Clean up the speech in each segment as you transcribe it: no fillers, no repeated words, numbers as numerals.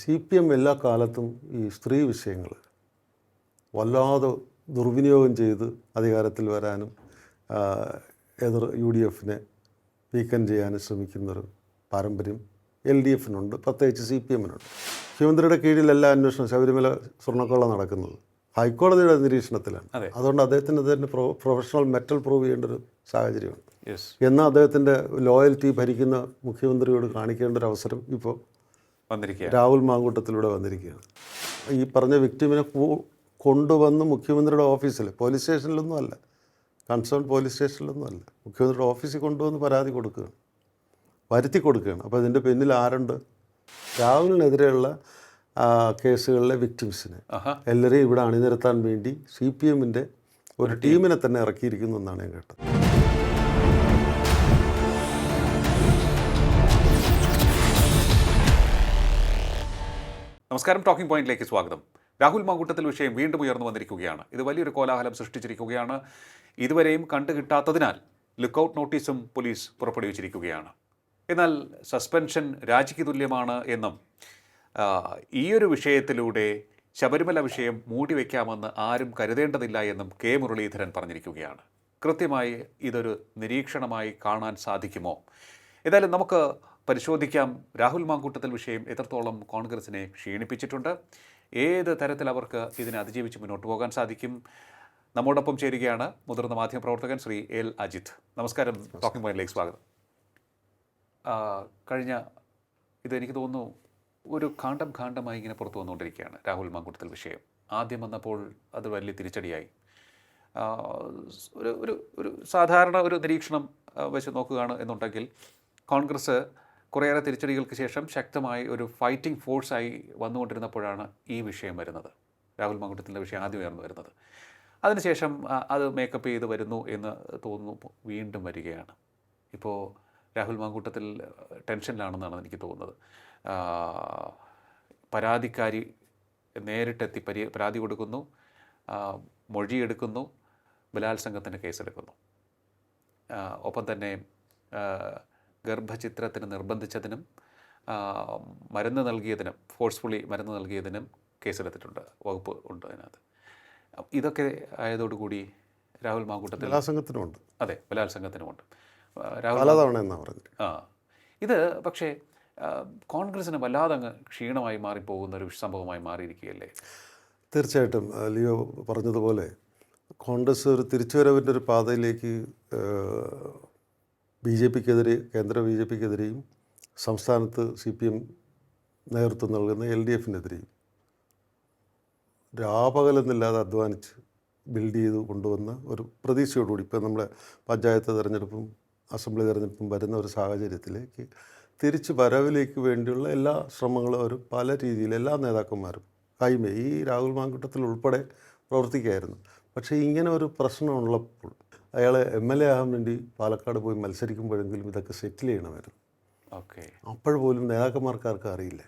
CPM എല്ലാ കാലത്തും ഈ സ്ത്രീ വിഷയങ്ങൾ വല്ലാതെ ദുർവിനിയോഗം ചെയ്ത് അധികാരത്തിൽ വരാനും എതിർ UDFനെ വീക്കൻ ചെയ്യാനും ശ്രമിക്കുന്നൊരു പാരമ്പര്യം LDFനുണ്ട്, പ്രത്യേകിച്ച് CPMനുണ്ട്. മുഖ്യമന്ത്രിയുടെ കീഴിൽ എല്ലാ അന്വേഷണവും ശബരിമല സ്വർണ്ണക്കൊള്ള നടക്കുന്നത് ഹൈക്കോടതിയുടെ നിരീക്ഷണത്തിലാണ്. അതുകൊണ്ട് അദ്ദേഹത്തിന് അതിൻ്റെ പ്രൊഫഷണൽ മെറ്റൽ പ്രൂവ് ചെയ്യേണ്ട ഒരു സാഹചര്യമുണ്ട്. എന്നാൽ അദ്ദേഹത്തിൻ്റെ ലോയൽറ്റി ഭരിക്കുന്ന മുഖ്യമന്ത്രിയോട് കാണിക്കേണ്ട ഒരു അവസരം ഇപ്പോൾ രാഹുൽ മാങ്കൂട്ടത്തിലൂടെ വന്നിരിക്കുകയാണ്. ഈ പറഞ്ഞ വിക്ടിമിനെ കൊണ്ടുവന്ന് മുഖ്യമന്ത്രിയുടെ ഓഫീസിൽ, പോലീസ് സ്റ്റേഷനിലൊന്നും അല്ല, കൺസേൺ പോലീസ് സ്റ്റേഷനിലൊന്നും അല്ല, മുഖ്യമന്ത്രിയുടെ ഓഫീസിൽ കൊണ്ടുവന്ന് പരാതി കൊടുക്കുകയാണ്, വരുത്തി കൊടുക്കുകയാണ്. അപ്പോൾ ഇതിൻ്റെ പിന്നിൽ ആരുണ്ട്? രാഹുലിനെതിരെയുള്ള കേസുകളിലെ വിക്ടിംസിനെ എല്ലാവരെയും ഇവിടെ അണിനിരത്താൻ വേണ്ടി CPMൻ്റെ ഒരു ടീമിനെ തന്നെ ഇറക്കിയിരിക്കുന്നു എന്നാണ് ഞാൻ കേട്ടത്. നമസ്കാരം, ടോക്കിംഗ് പോയിന്റിലേക്ക് സ്വാഗതം. രാഹുൽ മാങ്കൂട്ടത്തിൽ വിഷയം വീണ്ടും ഉയർന്നു വന്നിരിക്കുകയാണ്. ഇത് വലിയൊരു കോലാഹലം സൃഷ്ടിച്ചിരിക്കുകയാണ്. ഇതുവരെയും കണ്ടുകിട്ടാത്തതിനാൽ ലുക്കൌട്ട് നോട്ടീസും പോലീസ് പുറപ്പെടുവിച്ചിരിക്കുകയാണ്. എന്നാൽ സസ്പെൻഷൻ രാജിക്ക് തുല്യമാണ് എന്നും ഈയൊരു വിഷയത്തിലൂടെ ശബരിമല വിഷയം മൂടിവെക്കാമെന്ന് ആരും കരുതേണ്ടതില്ല എന്നും K. മുരളീധരൻ പറഞ്ഞിരിക്കുകയാണ്. കൃത്യമായി ഇതൊരു നിരീക്ഷണമായി കാണാൻ സാധിക്കുമോ? ഏതായാലും നമുക്ക് പരിശോധിക്കാം. രാഹുൽ മാങ്കൂട്ടത്തിൽ വിഷയം എത്രത്തോളം കോൺഗ്രസിനെ ക്ഷീണിപ്പിച്ചിട്ടുണ്ട്, ഏത് തരത്തിൽ അവർക്ക് ഇതിനെ അതിജീവിച്ച് മുന്നോട്ട് പോകാൻ സാധിക്കും. നമ്മോടൊപ്പം ചേരുകയാണ് മുതിർന്ന മാധ്യമപ്രവർത്തകൻ ശ്രീ L. അജിത്ത്. നമസ്കാരം, ടോക്കിംഗ് പോയിന്റിലേക്ക് സ്വാഗതം. കഴിഞ്ഞ ഇതെനിക്ക് തോന്നുന്നു ഒരു ഖണ്ഡമായി ഇങ്ങനെ പുറത്തു വന്നുകൊണ്ടിരിക്കുകയാണ് രാഹുൽ മാങ്കൂട്ടത്തിൽ വിഷയം. ആദ്യം വന്നപ്പോൾ അത് വലിയ തിരിച്ചടിയായി. ഒരു സാധാരണ ഒരു നിരീക്ഷണം വെച്ച് നോക്കുകയാണ് എന്നുണ്ടെങ്കിൽ കോൺഗ്രസ് കുറേയേറെ തിരിച്ചടികൾക്ക് ശേഷം ശക്തമായി ഒരു ഫൈറ്റിംഗ് ഫോഴ്സായി വന്നുകൊണ്ടിരുന്നപ്പോഴാണ് ഈ വിഷയം വരുന്നത്. രാഹുൽ മാങ്കൂട്ടത്തിൻ്റെ വിഷയം ആദ്യം ഉയർന്നു വരുന്നത്. അതിനുശേഷം അത് മേക്കപ്പ് ചെയ്ത് വരുന്നു എന്ന് തോന്നുന്നു, വീണ്ടും വരികയാണ്. ഇപ്പോൾ രാഹുൽ മാങ്കൂട്ടത്തിൽ ടെൻഷനിലാണെന്നാണ് എനിക്ക് തോന്നുന്നത്. പരാതിക്കാരി നേരിട്ടെത്തി പരാതി കൊടുക്കുന്നു, മൊഴിയെടുക്കുന്നു, ബലാത്സംഗത്തിൻ്റെ കേസെടുക്കുന്നു. ഒപ്പം തന്നെ ഗർഭചിത്രത്തിന് നിർബന്ധിച്ചതിനും മരുന്ന് നൽകിയതിനും, ഫോഴ്സ്ഫുള്ളി മരുന്ന് നൽകിയതിനും കേസെടുത്തിട്ടുണ്ട്, വകുപ്പ് ഉണ്ട് അതിനകത്ത്. ഇതൊക്കെ ആയതോടുകൂടി രാഹുൽ മാങ്കൂട്ടത്തിൽ ബലാത്സംഗത്തിനുമുണ്ട്. അതെ, ബലാത്സംഗത്തിനുമുണ്ട്. ഇത് പക്ഷേ കോൺഗ്രസിന് വല്ലാതെ അങ്ങ് ക്ഷീണമായി മാറിപ്പോകുന്ന ഒരു സംഭവമായി മാറിയിരിക്കുകയല്ലേ? തീർച്ചയായിട്ടും ലിയോ പറഞ്ഞതുപോലെ കോൺഗ്രസ് ഒരു തിരിച്ചുവരവിൻ്റെ ഒരു പാതയിലേക്ക് BJPക്കെതിരെ, കേന്ദ്ര BJPക്കെതിരെയും സംസ്ഥാനത്ത് CPM നേതൃത്വം നൽകുന്ന LDFനെതിരെയും രാപകലെന്നില്ലാതെ അധ്വാനിച്ച് ബിൽഡ് ചെയ്ത് കൊണ്ടുവന്ന ഒരു പ്രതീക്ഷയോടുകൂടി ഇപ്പോൾ നമ്മുടെ പഞ്ചായത്ത് തിരഞ്ഞെടുപ്പും അസംബ്ലി തിരഞ്ഞെടുപ്പും വരുന്ന ഒരു സാഹചര്യത്തിലേക്ക് തിരിച്ച് വരവിലേക്ക് വേണ്ടിയുള്ള എല്ലാ ശ്രമങ്ങളും അവർ പല രീതിയിൽ എല്ലാ നേതാക്കന്മാരും ഈ രാഹുൽ മാങ്കൂട്ടത്തിൽ ഉൾപ്പെടെ പ്രവർത്തിക്കുകയായിരുന്നു. പക്ഷേ ഇങ്ങനെ ഒരു പ്രശ്നമുള്ളപ്പോൾ അയാൾ MLA ആകാൻ വേണ്ടി പാലക്കാട് പോയി മത്സരിക്കുമ്പോഴെങ്കിലും ഇതൊക്കെ സെറ്റിൽ ചെയ്യണമായിരുന്നു. അപ്പോഴുപോലും നേതാക്കന്മാർക്കാർക്കും അറിയില്ല.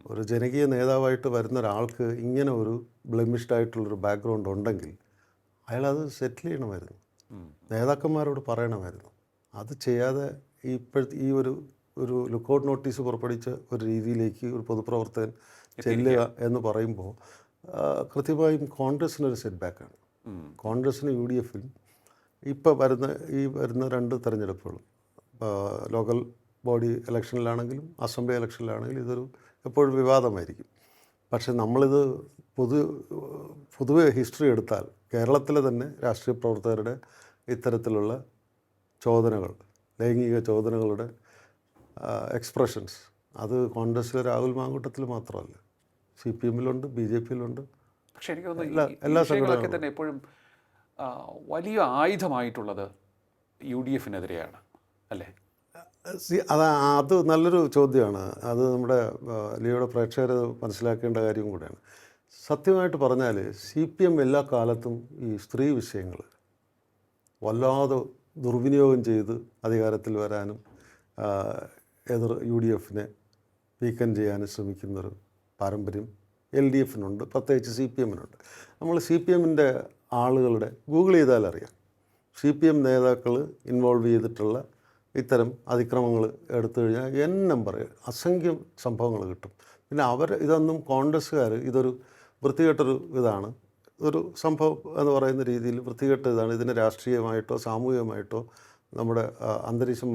ഒരു ജനകീയ നേതാവായിട്ട് വരുന്ന ഒരാൾക്ക് ഇങ്ങനെ ഒരു ബ്ലെമിഷ്ഡ് ആയിട്ടുള്ളൊരു ബാക്ക്ഗ്രൗണ്ട് ഉണ്ടെങ്കിൽ അയാളത് സെറ്റിൽ ചെയ്യണമായിരുന്നു, നേതാക്കന്മാരോട് പറയണമായിരുന്നു. അത് ചെയ്യാതെ ഇപ്പോഴത്തെ ഈ ഒരു ലുക്കൗട്ട് നോട്ടീസ് പുറപ്പെടുവിച്ച ഒരു രീതിയിലേക്ക് ഒരു പൊതുപ്രവർത്തകൻ ചെല്ലുക എന്ന് പറയുമ്പോൾ കൃത്യമായും കോൺഗ്രസിനൊരു സെറ്റ് ബാക്കാണ്. കോൺഗ്രസിന് UDFലും ഇപ്പോൾ വരുന്ന 2 തെരഞ്ഞെടുപ്പുകളും, ലോക്കൽ ബോഡി ഇലക്ഷനിലാണെങ്കിലും അസംബ്ലി ഇലക്ഷനിലാണെങ്കിലും ഇതൊരു എപ്പോഴും വിവാദമായിരിക്കും. പക്ഷേ നമ്മളിത് പൊതുവെ ഹിസ്റ്ററി എടുത്താൽ കേരളത്തിലെ തന്നെ രാഷ്ട്രീയ പ്രവർത്തകരുടെ ഇത്തരത്തിലുള്ള ചോദനകൾ, ലൈംഗിക ചോദനകളുടെ എക്സ്പ്രഷൻസ് അത് കോൺഗ്രസ്സിലെ രാഹുൽ മാങ്കൂട്ടത്തിൽ മാത്രമല്ല, CPMലുണ്ട്, BJPയിലുണ്ട്. പക്ഷേ എനിക്ക് തോന്നുന്നു എല്ലാ സംഘടനകളൊക്കെ തന്നെ എപ്പോഴും വലിയ ആയുധമായിട്ടുള്ളത് UDFനെതിരെയാണ് അല്ലേ? അത് നല്ലൊരു ചോദ്യമാണ്. അത് നമ്മുടെ ലിയോയുടെ പ്രേക്ഷകർ മനസ്സിലാക്കേണ്ട കാര്യം കൂടെയാണ്. സത്യമായിട്ട് പറഞ്ഞാൽ CPM എല്ലാ കാലത്തും ഈ സ്ത്രീ വിഷയങ്ങൾ വല്ലാതെ ദുർവിനിയോഗം ചെയ്ത് അധികാരത്തിൽ വരാനും എതിർ UDFനെ വീക്കൻ ചെയ്യാനും ശ്രമിക്കുന്നൊരു പാരമ്പര്യം LDFനുണ്ട്, പ്രത്യേകിച്ച് CPMനുണ്ട്. നമ്മൾ CPMൻ്റെ ആളുകളുടെ ഗൂഗിൾ ചെയ്താൽ അറിയാം, CPM നേതാക്കൾ ഇൻവോൾവ് ചെയ്തിട്ടുള്ള ഇത്തരം അതിക്രമങ്ങൾ എടുത്തു കഴിഞ്ഞാൽ നമ്പർ അസംഖ്യം സംഭവങ്ങൾ കിട്ടും. പിന്നെ ഇതൊന്നും കോൺഗ്രസ്സുകാർ ഇതൊരു വൃത്തികെട്ടൊരു ഇതാണ്, ഒരു സംഭവം എന്ന് പറയുന്ന രീതിയിൽ വൃത്തികെട്ട ഇതാണ്, ഇതിനെ രാഷ്ട്രീയമായിട്ടോ സാമൂഹികമായിട്ടോ നമ്മുടെ അന്തരീക്ഷം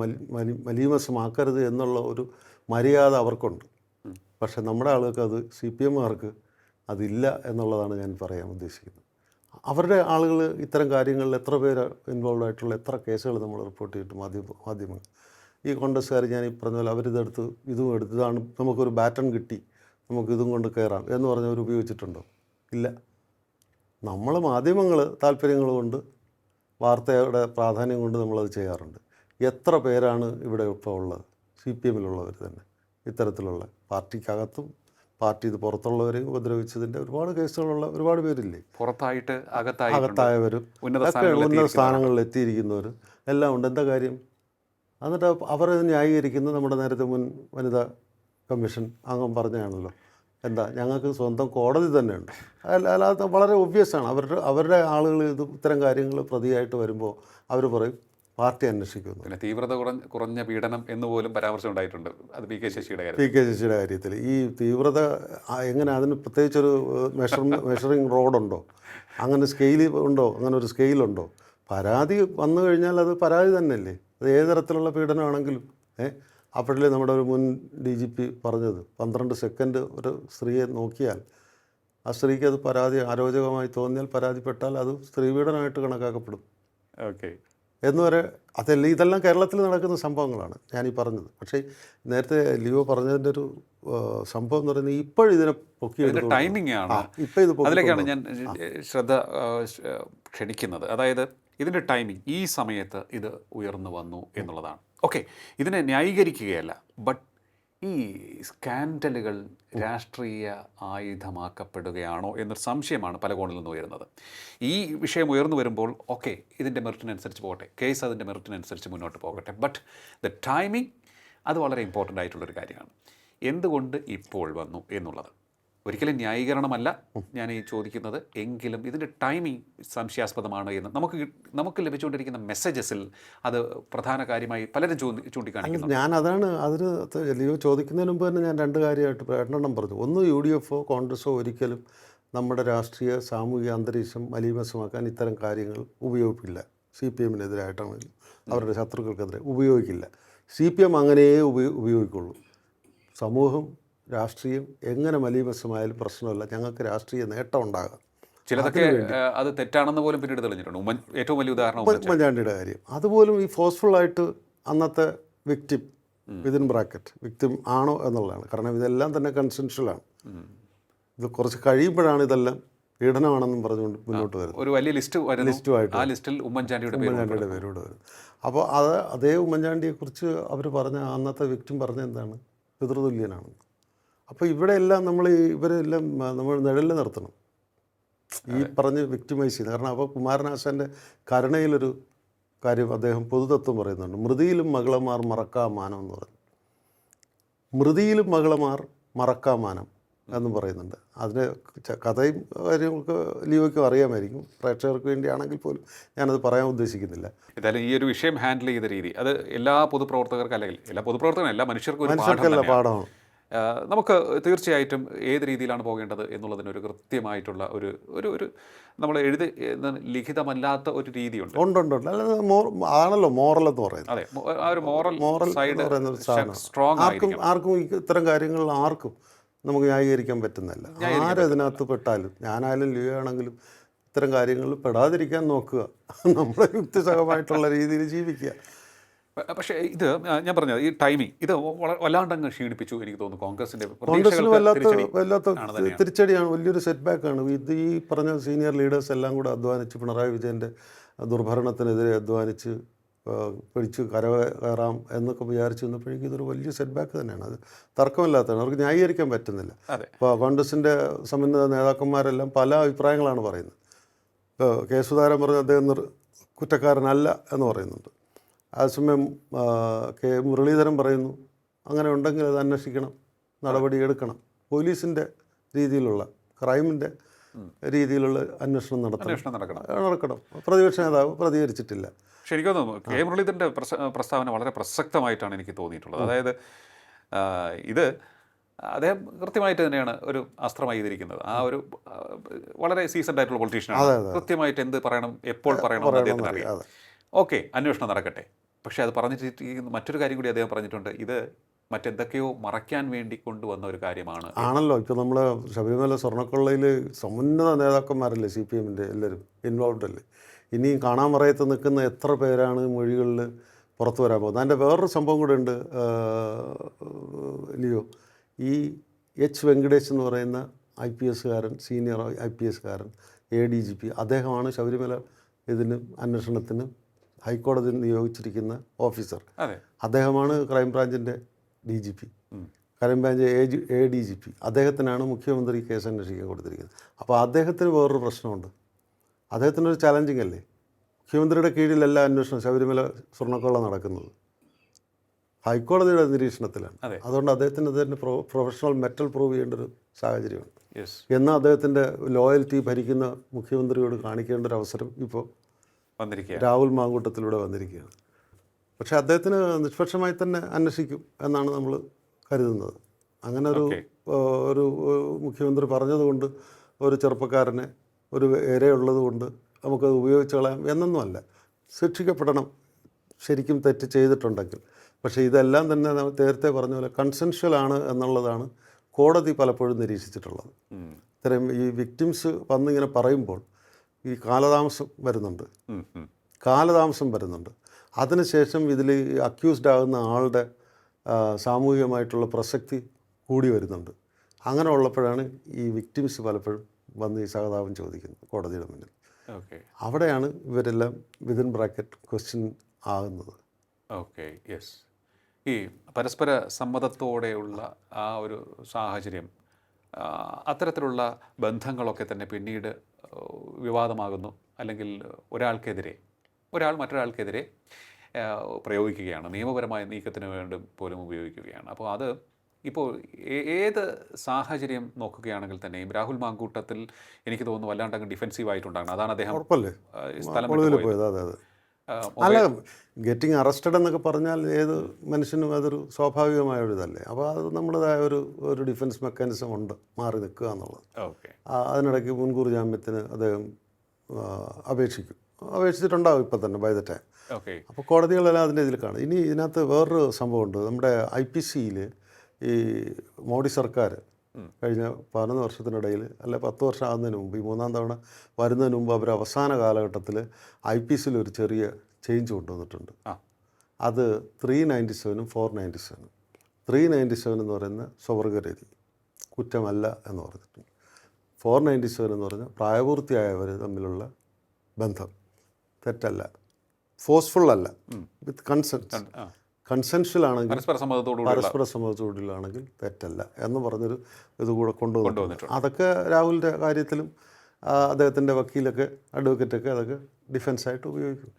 മലീമസമാക്കരുത് എന്നുള്ള ഒരു മര്യാദ അവർക്കുണ്ട്. പക്ഷേ നമ്മുടെ ആളുകൾക്ക് അത് CPMകാർക്ക് അതില്ല എന്നുള്ളതാണ് ഞാൻ പറയാൻ ഉദ്ദേശിക്കുന്നത്. അവരുടെ ആളുകൾ ഇത്തരം കാര്യങ്ങളിൽ എത്ര പേര് ഇൻവോൾവ് ആയിട്ടുള്ള എത്ര കേസുകൾ നമ്മൾ റിപ്പോർട്ട് ചെയ്തിട്ട് മാധ്യമങ്ങൾ ഈ കോൺഗ്രസ്സുകാർ ഞാൻ ഈ പറഞ്ഞ പോലെ അവരിതെടുത്ത് ഇതും എടുത്ത് ഇതാണ് നമുക്കൊരു ബാറ്റൺ കിട്ടി നമുക്കിതും കൊണ്ട് കയറാം എന്ന് പറഞ്ഞവർ ഉപയോഗിച്ചിട്ടുണ്ടോ? ഇല്ല. നമ്മൾ മാധ്യമങ്ങൾ താല്പര്യങ്ങൾ കൊണ്ട് വാർത്തയുടെ പ്രാധാന്യം കൊണ്ട് നമ്മളത് ചെയ്യാറുണ്ട്. എത്ര പേരാണ് ഇവിടെ ഇപ്പോൾ ഉള്ളത് CPMലുള്ളവർ തന്നെ ഇത്തരത്തിലുള്ള പാർട്ടിക്കകത്തും പാർട്ടി ഇത് പുറത്തുള്ളവരെയും ഉപദ്രവിച്ചതിൻ്റെ ഒരുപാട് കേസുകളുള്ള ഒരുപാട് പേരില്ലേ, പുറത്തായിട്ട് അകത്തായവരും ഉന്നത സ്ഥാനങ്ങളിൽ എത്തിയിരിക്കുന്നവരും എല്ലാം ഉണ്ട്. എന്താ കാര്യം? എന്നിട്ട് അവരത് ന്യായീകരിക്കുന്നത് നമ്മുടെ നേരത്തെ മുൻ വനിതാ കമ്മീഷൻ അംഗം പറഞ്ഞാണല്ലോ, എന്താ ഞങ്ങൾക്ക് സ്വന്തം കോടതി തന്നെയുണ്ട്. അല്ലാതെ വളരെ ഒബ്വിയസാണ്. അവരുടെ ആളുകൾ ഇത്തരം കാര്യങ്ങൾ പ്രതിയായിട്ട് വരുമ്പോൾ അവർ പറയും പാർട്ടി അന്വേഷിക്കുന്നു. പിന്നെ തീവ്രത കുറഞ്ഞ പീഡനം എന്ന് പോലും പരാമർശം ഉണ്ടായിട്ടുണ്ട്. അത് PK ശശിയുടെ കാര്യത്തിൽ ഈ തീവ്രത എങ്ങനെ, അതിന് പ്രത്യേകിച്ചൊരു മെഷറിങ് റോഡുണ്ടോ, അങ്ങനെ സ്കെയിൽ ഉണ്ടോ, അങ്ങനെ ഒരു സ്കെയിലുണ്ടോ? പരാതി വന്നു കഴിഞ്ഞാൽ അത് പരാതി തന്നെയല്ലേ, അത് ഏത് തരത്തിലുള്ള പീഡനമാണെങ്കിലും. അപ്പോഴല്ലേ നമ്മുടെ ഒരു മുൻ DGP പറഞ്ഞത് 12 സെക്കൻഡ് ഒരു സ്ത്രീയെ നോക്കിയാൽ ആ സ്ത്രീക്ക് അത് പരാതി അരോചകമായി തോന്നിയാൽ പരാതിപ്പെട്ടാൽ അത് സ്ത്രീപീഡനമായിട്ട് കണക്കാക്കപ്പെടും. ഓക്കെ എന്നുവരെ ഇതെല്ലാം കേരളത്തിൽ നടക്കുന്ന സംഭവങ്ങളാണ് ഞാനീ പറഞ്ഞത്. പക്ഷേ നേരത്തെ ലിയോ പറഞ്ഞതിൻ്റെ ഒരു സംഭവം എന്ന് പറയുന്നത് ഇപ്പോഴിതിനെ പൊക്കിയെടുത്ത് ടൈമിംഗ് ആണ്. അതിലേക്കാണ് ഞാൻ ശ്രദ്ധ ക്ഷണിക്കുന്നത്. അതായത് ഇതിൻ്റെ ടൈമിംഗ്, ഈ സമയത്ത് ഇത് ഉയർന്നു വന്നു എന്നുള്ളതാണ്. ഓക്കെ, ഇതിനെ ന്യായീകരിക്കുകയല്ല, ബട്ട് ഈ സ്കാൻഡലുകൾ രാഷ്ട്രീയ ആയുധമാക്കപ്പെടുകയാണോ എന്നൊരു സംശയമാണ് പല കോണിൽ നിന്ന് ഉയരുന്നത്. ഈ വിഷയം ഉയർന്നു വരുമ്പോൾ ഓക്കെ, ഇതിൻ്റെ മെറിറ്റിനനുസരിച്ച് പോകട്ടെ, കേസ് അതിൻ്റെ മെറിറ്റിനനുസരിച്ച് മുന്നോട്ട് പോകട്ടെ, ബട്ട് ദ ടൈമിംഗ് അത് വളരെ ഇമ്പോർട്ടൻ്റ് ആയിട്ടുള്ളൊരു കാര്യമാണ്. എന്തുകൊണ്ട് ഇപ്പോൾ വന്നു എന്നുള്ളത് ഒരിക്കലും ന്യായീകരണമല്ല ഞാൻ ഈ ചോദിക്കുന്നത്. എങ്കിലും ഇതിൻ്റെ ടൈമിംഗ് സംശയാസ്പദമാണ് എന്ന് നമുക്ക് ലഭിച്ചുകൊണ്ടിരിക്കുന്ന മെസ്സേജസിൽ അത് പ്രധാന കാര്യമായി പലരും ചൂണ്ടിക്കാണിക്കുന്നു. ഞാൻ അതാണ് അതിന് ലിയോ ചോദിക്കുന്നതിന് മുമ്പ് തന്നെ ഞാൻ 2 കാര്യമായിട്ട് 2 പറഞ്ഞു. ഒന്ന്, UDFO കോൺഗ്രസ്സോ ഒരിക്കലും നമ്മുടെ രാഷ്ട്രീയ സാമൂഹിക അന്തരീക്ഷം മലീമസമാക്കാൻ ഇത്തരം കാര്യങ്ങൾ ഉപയോഗിക്കില്ല. CPMനെതിരായിട്ടാണെങ്കിലും അവരുടെ ശത്രുക്കൾക്കെതിരെ ഉപയോഗിക്കില്ല. CPM അങ്ങനെയേ ഉപയോഗിക്കുള്ളൂ. സമൂഹം രാഷ്ട്രീയം എങ്ങനെ മലീമസമായാലും പ്രശ്നമല്ല, ഞങ്ങൾക്ക് രാഷ്ട്രീയ നേട്ടം ഉണ്ടാകാം. ചിലതൊക്കെ അത് തെറ്റാണെന്ന് പോലും പിന്നീട് തെളിഞ്ഞിട്ടുണ്ട്. ഏറ്റവും വലിയ ഉദാഹരണം ഉമ്മൻചാണ്ടിയുടെ കാര്യം. അതുപോലും ഈ ഫോഴ്സ്ഫുള്ളായിട്ട് അന്നത്തെ വിക്ടിം വിക്ടിം ആണോ എന്നുള്ളതാണ്. കാരണം ഇതെല്ലാം തന്നെ കൺസെൻഷ്വലാണ്. ഇത് കുറച്ച് കഴിയുമ്പോഴാണ് ഇതെല്ലാം പീഡനമാണെന്നും പറഞ്ഞുകൊണ്ട് മുന്നോട്ട് വരുന്നത്. ഒരു വലിയ ലിസ്റ്റുമായിട്ട് ആ ലിസ്റ്റിൽ ഉമ്മൻചാണ്ടിയുടെ പേരോട് വരും. അപ്പോൾ അതേ ഉമ്മൻചാണ്ടിയെക്കുറിച്ച് അവർ പറഞ്ഞ അന്നത്തെ വിക്ടിം പറഞ്ഞ എന്താണ്? പിതൃതുല്യനാണ്. അപ്പോൾ ഇവിടെയെല്ലാം ഇവരെല്ലാം നമ്മൾ നിഴലിൽ നിർത്തണം ഈ പറഞ്ഞ് വിക്ടിമൈസ് ചെയ്യുന്നത്. കാരണം അപ്പോൾ കുമാരനാശാൻ്റെ കരുണയിലൊരു കാര്യം അദ്ദേഹം പൊതുതത്വം പറയുന്നുണ്ട്, മൃതിയിലും മകളമാർ മറക്കാമാനം എന്ന് പറഞ്ഞു. മൃതിയിലും മകളമാർ മറക്കാമാനം എന്ന് പറയുന്നുണ്ട്. അതിന് കഥയും കാര്യങ്ങൾക്ക് ലിയോയ്ക്കും അറിയാമായിരിക്കും, പ്രേക്ഷകർക്ക് വേണ്ടിയാണെങ്കിൽ പോലും ഞാനത് പറയാൻ ഉദ്ദേശിക്കുന്നില്ല. എന്തായാലും ഈ ഒരു വിഷയം ഹാൻഡിൽ ചെയ്ത രീതി അത് എല്ലാ പൊതുപ്രവർത്തകർക്കും, അല്ലെങ്കിൽ എല്ലാ പൊതുപ്രവർത്തകരും എല്ലാ മനുഷ്യർക്കല്ല പാഠമാണ്. നമുക്ക് തീർച്ചയായിട്ടും ഏത് രീതിയിലാണ് പോകേണ്ടത് എന്നുള്ളതിനൊരു കൃത്യമായിട്ടുള്ള ഒരു നമ്മൾ ലിഖിതമല്ലാത്ത ഒരു രീതിയുണ്ട്. ഉണ്ട്. അല്ലാതെ ആണല്ലോ മോറൽ എന്ന് പറയുന്നത്. അതെ, ആ ഒരു മോറൽ സൈഡ് സ്ട്രോങ് ആർക്കും ഇത്തരം കാര്യങ്ങൾ ആർക്കും നമുക്ക് ന്യായീകരിക്കാൻ പറ്റുന്നില്ല. ആരും ഇതിനകത്ത് പെട്ടാലും, ഞാനായാലും ലിയോ ആണെങ്കിലും ഇത്തരം കാര്യങ്ങളിൽ പെടാതിരിക്കാൻ നോക്കുക, നമ്മുടെ യുക്തിസഹമായിട്ടുള്ള രീതിയിൽ ജീവിക്കുക. പക്ഷേ ഇത് ഞാൻ പറഞ്ഞത് ഈ ടൈമിംഗ് ഇത് വല്ലാണ്ടങ്ങ് ക്ഷീണിപ്പിച്ചു എനിക്ക് തോന്നുന്നു. കോൺഗ്രസിന് വല്ലാത്ത തിരിച്ചടിയാണ്, വലിയൊരു സെറ്റ് ബാക്കാണ്. ഇത് ഈ പറഞ്ഞ സീനിയർ ലീഡേഴ്സ് എല്ലാം കൂടെ അധ്വാനിച്ച് പിണറായി വിജയൻ്റെ ദുർഭരണത്തിനെതിരെ അധ്വാനിച്ച് പിടിച്ച് കയറാം എന്നൊക്കെ വിചാരിച്ചു വന്നപ്പോഴേക്കും ഇതൊരു വലിയ സെറ്റ് ബാക്ക് തന്നെയാണ്. അത് തർക്കമില്ലാത്തതാണ്, അവർക്ക് ന്യായീകരിക്കാൻ പറ്റുന്നില്ല. ഇപ്പോൾ കോൺഗ്രസിൻ്റെ സമുന്നത നേതാക്കന്മാരെല്ലാം പല അഭിപ്രായങ്ങളാണ് പറയുന്നത്. ഇപ്പോൾ കെ സുധാകരൻ പറഞ്ഞ അദ്ദേഹം കുറ്റക്കാരനല്ല എന്ന് പറയുന്നുണ്ട്. അതേസമയം കെ മുരളീധരൻ പറയുന്നു അങ്ങനെ ഉണ്ടെങ്കിൽ അത് അന്വേഷിക്കണം, നടപടിയെടുക്കണം, പോലീസിൻ്റെ രീതിയിലുള്ള ക്രൈമിൻ്റെ രീതിയിലുള്ള അന്വേഷണം നടക്കണം. പ്രതിപക്ഷ നേതാവ് പ്രതികരിച്ചിട്ടില്ല. ശരിക്കും കെ മുരളീധരൻ്റെ പ്രസ്താവന വളരെ പ്രസക്തമായിട്ടാണ് എനിക്ക് തോന്നിയിട്ടുള്ളത്. അതായത് ഇത് അദ്ദേഹം കൃത്യമായിട്ട് തന്നെയാണ് ഒരു അസ്ത്രമായി ചെയ്തിരിക്കുന്നത്. ആ ഒരു വളരെ സീസൺഡ് ആയിട്ടുള്ള പൊളിറ്റീഷ്യനാണ്. അതെ, അതെ. കൃത്യമായിട്ട് എന്ത് പറയണം, എപ്പോൾ പറയണം എന്ന് അദ്ദേഹത്തിന് അറിയാം. അതെ. ഓക്കെ, അന്വേഷണം നടക്കട്ടെ. പക്ഷേ അത് പറഞ്ഞിട്ട് മറ്റൊരു കാര്യം കൂടി അദ്ദേഹം പറഞ്ഞിട്ടുണ്ട്. ഇത് മറ്റെന്തൊക്കെയോ മറയ്ക്കാൻ വേണ്ടി കൊണ്ടുവന്ന ഒരു കാര്യമാണ്. ആണല്ലോ. ഇപ്പോൾ നമ്മൾ ശബരിമല സ്വർണ്ണക്കൊള്ളയിൽ സമുന്നത നേതാക്കന്മാരല്ലേ CPM എല്ലാവരും ഇൻവോൾവ് അല്ലേ. ഇനിയും കാണാൻ മറയത്ത് നിൽക്കുന്ന എത്ര പേരാണ് മൊഴികളിൽ പുറത്തു വരാൻ പോകുന്നത്. അതിൻ്റെ വേറൊരു സംഭവം കൂടെ ഉണ്ട് ലിയോ. ഈ വെങ്കടേഷ് എന്ന് പറയുന്ന IPS കാരൻ, സീനിയർ IPS കാരൻ, ADGP, അദ്ദേഹമാണ് ശബരിമല ഇതിന് അന്വേഷണത്തിന് ഹൈക്കോടതി നിയോഗിച്ചിരിക്കുന്ന ഓഫീസർ. അദ്ദേഹമാണ് ക്രൈംബ്രാഞ്ചിൻ്റെ DGP, ക്രൈംബ്രാഞ്ച് ADGP. അദ്ദേഹത്തിനാണ് മുഖ്യമന്ത്രി കേസ് അന്വേഷിക്കാൻ കൊടുത്തിരിക്കുന്നത്. അപ്പോൾ അദ്ദേഹത്തിന് വേറൊരു പ്രശ്നമുണ്ട്. അദ്ദേഹത്തിനൊരു ചാലഞ്ചിങ് അല്ലേ. മുഖ്യമന്ത്രിയുടെ കീഴിലല്ല അന്വേഷണം ശബരിമല സ്വർണ്ണക്കൊള്ള നടക്കുന്നത്, ഹൈക്കോടതിയുടെ നിരീക്ഷണത്തിലാണ്. അതുകൊണ്ട് അദ്ദേഹത്തിന് അതിൻ്റെ പ്രൊഫഷണൽ മെറ്റൽ പ്രൂവ് ചെയ്യേണ്ട ഒരു സാഹചര്യമുണ്ട്. എന്നാൽ അദ്ദേഹത്തിൻ്റെ ലോയൽറ്റി ഭരിക്കുന്ന മുഖ്യമന്ത്രിയോട് കാണിക്കേണ്ട ഒരു അവസരം ഇപ്പോൾ രാഹുൽ മാങ്കൂട്ടത്തിലൂടെ വന്നിരിക്കുകയാണ്. പക്ഷേ അദ്ദേഹത്തിന് നിഷ്പക്ഷമായി തന്നെ അന്വേഷിക്കും എന്നാണ് നമ്മൾ കരുതുന്നത്. അങ്ങനെ ഒരു മുഖ്യമന്ത്രി പറഞ്ഞതുകൊണ്ട് ഒരു ചെറുപ്പക്കാരനെ ഒരു ഇരയുള്ളത് കൊണ്ട് നമുക്കത് ഉപയോഗിച്ച് കളയാം എന്നൊന്നുമല്ല. ശിക്ഷിക്കപ്പെടണം ശരിക്കും തെറ്റ് ചെയ്തിട്ടുണ്ടെങ്കിൽ. പക്ഷേ ഇതെല്ലാം തന്നെ നേരത്തെ പറഞ്ഞ പോലെ കൺസെൻഷ്വൽ ആണ് എന്നുള്ളതാണ് കോടതി പലപ്പോഴും നിരീക്ഷിച്ചിട്ടുള്ളത്. ഇത്തരം ഈ വിക്ടിംസ് വന്നിങ്ങനെ പറയുമ്പോൾ ഈ കാലതാമസം വരുന്നുണ്ട്. അതിനുശേഷം ഇതിൽ അക്യൂസ്ഡ് ആകുന്ന ആളുടെ സാമൂഹികമായിട്ടുള്ള പ്രസക്തി കൂടി വരുന്നുണ്ട്. അങ്ങനെ ഉള്ളപ്പോഴാണ് ഈ വിക്ടിംസ് പലപ്പോഴും വന്ന് ഈ സഹതാപം ചോദിക്കുന്നത് കോടതിയുടെ മുന്നിൽ. അവിടെയാണ് ഇവരെല്ലാം വിതിൻ ബ്രാക്കറ്റ് ക്വസ്റ്റ്യൻ ആകുന്നത്. Okay, yes. ഈ പരസ്പര സമ്മതത്തോടെയുള്ള ആ ഒരു സാഹചര്യം, അത്തരത്തിലുള്ള ബന്ധങ്ങളൊക്കെ തന്നെ പിന്നീട് വിവാദമാകുന്നു. അല്ലെങ്കിൽ ഒരാൾ മറ്റൊരാൾക്കെതിരെ പ്രയോഗിക്കുകയാണ്, നിയമപരമായ നീക്കത്തിന് വേണ്ടി പോലും ഉപയോഗിക്കുകയാണ്. അപ്പോൾ അത് ഇപ്പോൾ ഏത് സാഹചര്യം നോക്കുകയാണെങ്കിൽ തന്നെയും രാഹുൽ മാങ്കൂട്ടത്തിൽ എനിക്ക് തോന്നുന്നു വല്ലാണ്ടങ്ങ് ഡിഫെൻസീവ് ആയിട്ടുണ്ടാകണം. അതാണ് അദ്ദേഹം സ്ഥലം പോയത്. അല്ല, ഗെറ്റിംഗ് അറസ്റ്റഡ് എന്നൊക്കെ പറഞ്ഞാൽ ഏത് മനുഷ്യനും അതൊരു സ്വാഭാവികമായ ഒരു ഇതല്ലേ. അപ്പോൾ അത് നമ്മുടേതായ ഒരു ഡിഫൻസ് മെക്കാനിസം ഉണ്ട്, മാറി നിൽക്കുക എന്നുള്ളത്. അതിനിടയ്ക്ക് മുൻകൂർ ജാമ്യത്തിന് അദ്ദേഹം അപേക്ഷിച്ചിട്ടുണ്ടാവും ഇപ്പം തന്നെ ബൈ ദ ടൈം. അപ്പോൾ കോടതികളെല്ലാം അതിൻ്റെ ഇതിൽ കാണും. ഇനി ഇതിനകത്ത് വേറൊരു സംഭവമുണ്ട്. നമ്മുടെ IPCയിൽ ഈ മോഡി സർക്കാർ കഴിഞ്ഞ 11 വർഷത്തിനിടയിൽ അല്ലെ 10 വർഷം ആകുന്നതിന് മുമ്പ്, ഈ 3-ാം തവണ വരുന്നതിന് മുമ്പ് അവർ അവസാന കാലഘട്ടത്തിൽ IPCയിൽ ഒരു ചെറിയ ചേഞ്ച് കൊണ്ടുവന്നിട്ടുണ്ട്. അത് 397-ഉം 497-ഉം. 397 എന്ന് പറയുന്ന സ്വവർഗരതി കുറ്റമല്ല എന്ന് പറഞ്ഞിട്ടുണ്ട്. 497 എന്ന് പറഞ്ഞാൽ പ്രായപൂർത്തിയായവർ തമ്മിലുള്ള ബന്ധം തെറ്റല്ല, ഫോഴ്സ്ഫുൾ അല്ല, വിത്ത് കൺസെൻഷ്വൽ ആണെങ്കിൽ, പരസ്പര സമ്മതത്തോടുകൂടിയാണെങ്കിൽ തെറ്റല്ല എന്ന് പറഞ്ഞൊരു ഇത് കൂടെ കൊണ്ടുവന്നിട്ടുണ്ട്. അതൊക്കെ രാഹുലിൻ്റെ കാര്യത്തിലും അദ്ദേഹത്തിൻ്റെ വക്കീലൊക്കെ അഡ്വക്കേറ്റൊക്കെ അതൊക്കെ ഡിഫെൻസായിട്ട് ഉപയോഗിക്കും.